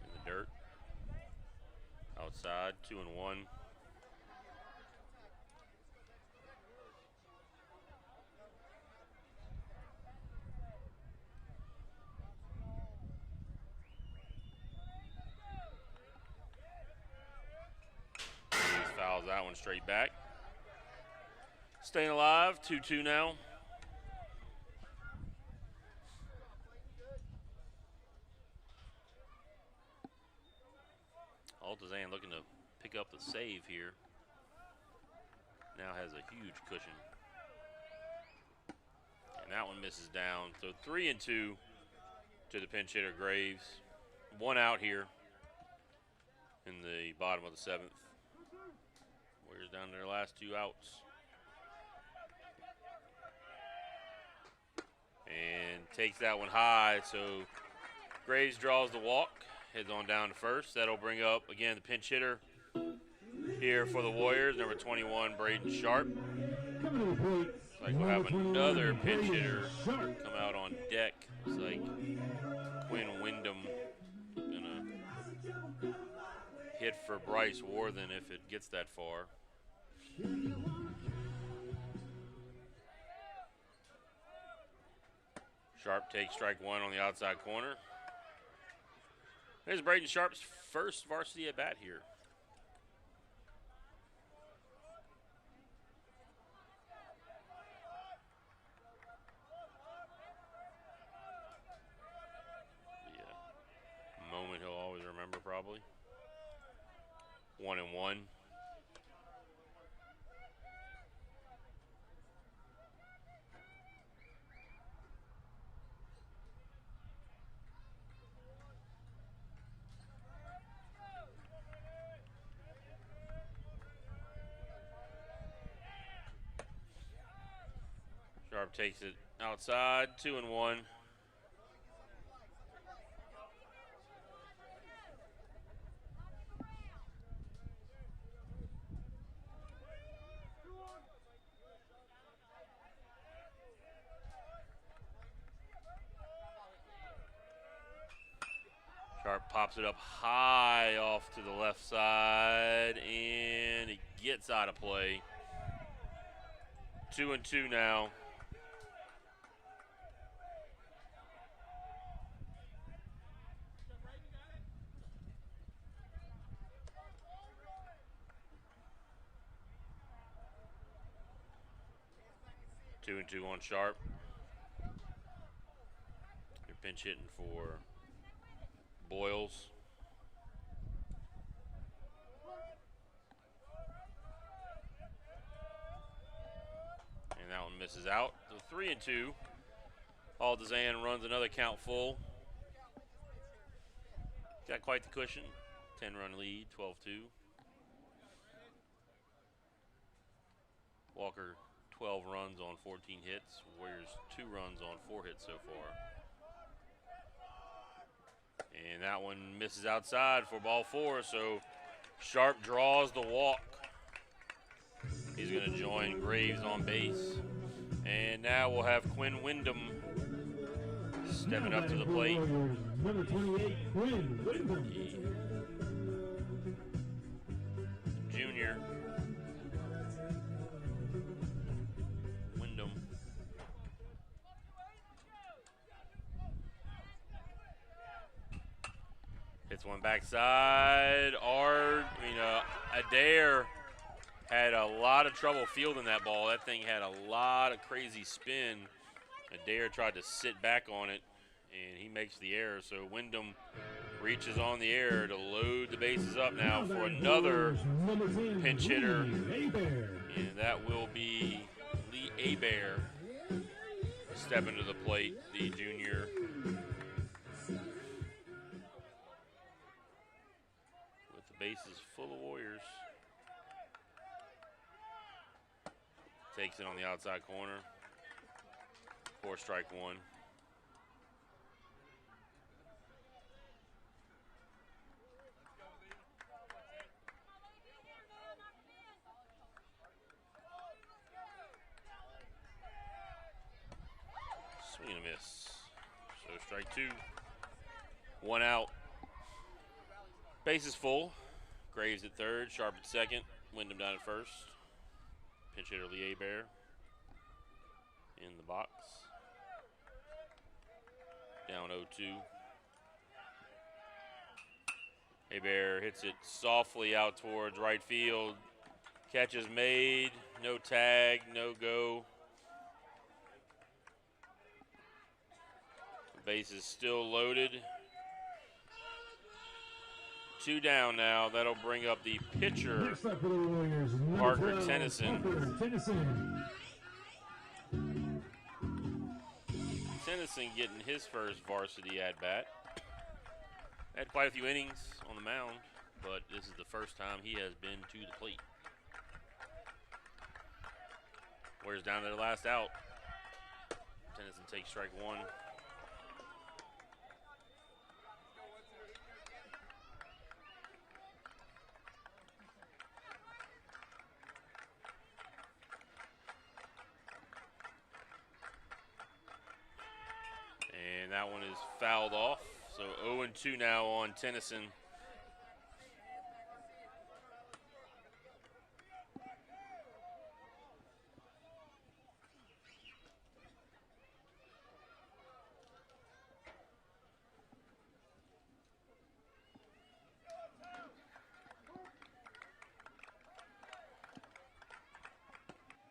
In the dirt. Outside, 2-1. Fouls that one straight back. Staying alive, 2-2 now. Altazan looking to pick up the save here. Now has a huge cushion. And that one misses down. So 3-2 to the pinch hitter Graves. 1 out here in the bottom of the 7th. Warriors down to their last 2 outs. And takes that one high, so Graves draws the walk, heads on down to first. That'll bring up, again, the pinch hitter here for the Warriors, number 21, Braden Sharp. Looks like we'll have another pinch hitter come out on deck. Looks like Quinn Wyndham gonna hit for Bryce Worthen if it gets that far. Sharp takes strike 1 on the outside corner. There's Braden Sharp's first varsity at bat here. Yeah, moment he'll always remember probably. 1-1. Sharp takes it outside, 2-1. Sharp pops it up high off to the left side, and it gets out of play. 2-2 now. Two and two on Sharp. They're pinch hitting for Boyles. misses out. So 3-2. Aldazan runs another count full. Got quite the cushion. 10-run lead, 12-2. Walker, 12 runs on 14 hits. Warriors, 2 runs on 4 hits so far. And that one misses outside for ball 4, so Sharp draws the walk. He's going to join Graves on base. And now we'll have Quinn Wyndham stepping up to the plate. Number 28, Quinn Wyndham. Junior. Wyndham. Hits one backside. Adair had a lot of trouble fielding that ball. That thing had a lot of crazy spin. Adair tried to sit back on it, and he makes the error. So Wyndham reaches on the air to load the bases up now for another pinch hitter. And that will be Lee Hebert stepping to the plate, the junior. With the bases full of Warriors. Takes it on the outside corner. 4-strike one. Swing and a miss. So strike 2. 1 out. Base is full. Graves at third, Sharp at second, Wyndham down at first. Pinch hitter Lee Hebert in the box. Down 0-2. Hebert hits it softly out towards right field. Catch is made. No tag, no go. The base is still loaded. 2 down now. That'll bring up the pitcher, Next up for the Warriors, Parker 12, Tennyson. Parker Tennyson. Tennyson getting his first varsity at-bat. Had quite a few innings on the mound, but this is the first time he has been to the plate. Warriors down to their last out. Tennyson takes strike 1. And that one is fouled off. So 0-2 now on Tennyson.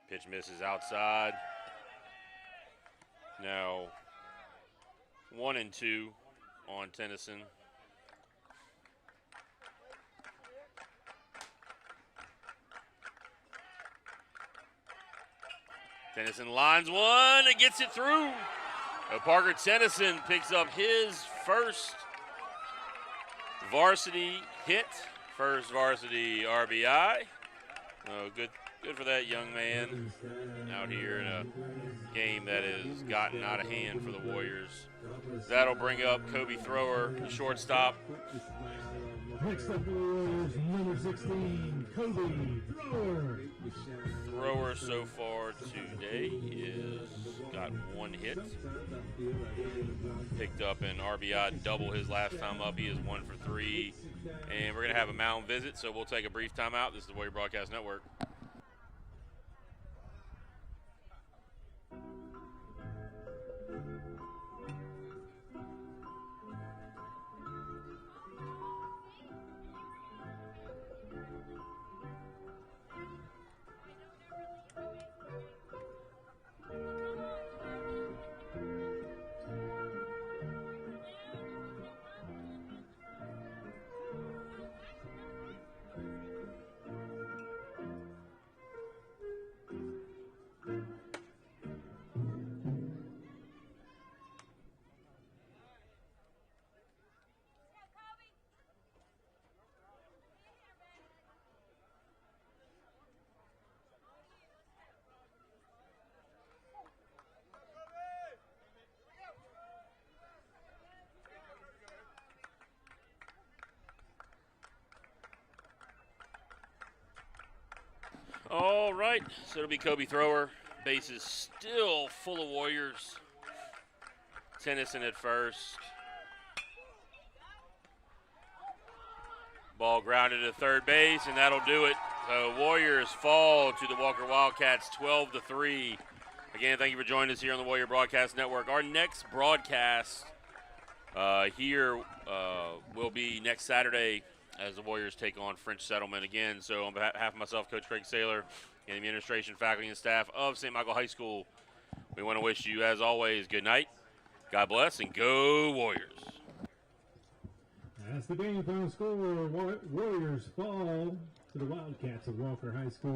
Pitch misses outside. Now 1-2 on Tennyson. Tennyson lines one and gets it through. Parker Tennyson picks up his first varsity hit, first varsity RBI. Oh, good for that young man out here in a game that has gotten out of hand for the Warriors. That'll bring up Kobe Thrower, the shortstop. Next up for the Warriors, number 16, Kobe Thrower. Thrower so far today is got 1 hit. Picked up an RBI double his last time up. He is 1 for 3. And we're going to have a mound visit, so we'll take a brief timeout. This is the Warrior Broadcast Network. All right, so it'll be Kobe thrower. Base is still full of Warriors. Tennyson at first. Ball grounded to third base, and that'll do it. So Warriors fall to the Walker Wildcats 12-3. Again, thank you for joining us here on the Warrior Broadcast Network. Our next broadcast here will be next Saturday as the Warriors take on French Settlement again. So on behalf of myself, Coach Craig Saylor, and the administration, faculty, and staff of St. Michael High School, we want to wish you, as always, good night, God bless, and go Warriors. That's the game. Final score, Warriors fall to the Wildcats of Walker High School.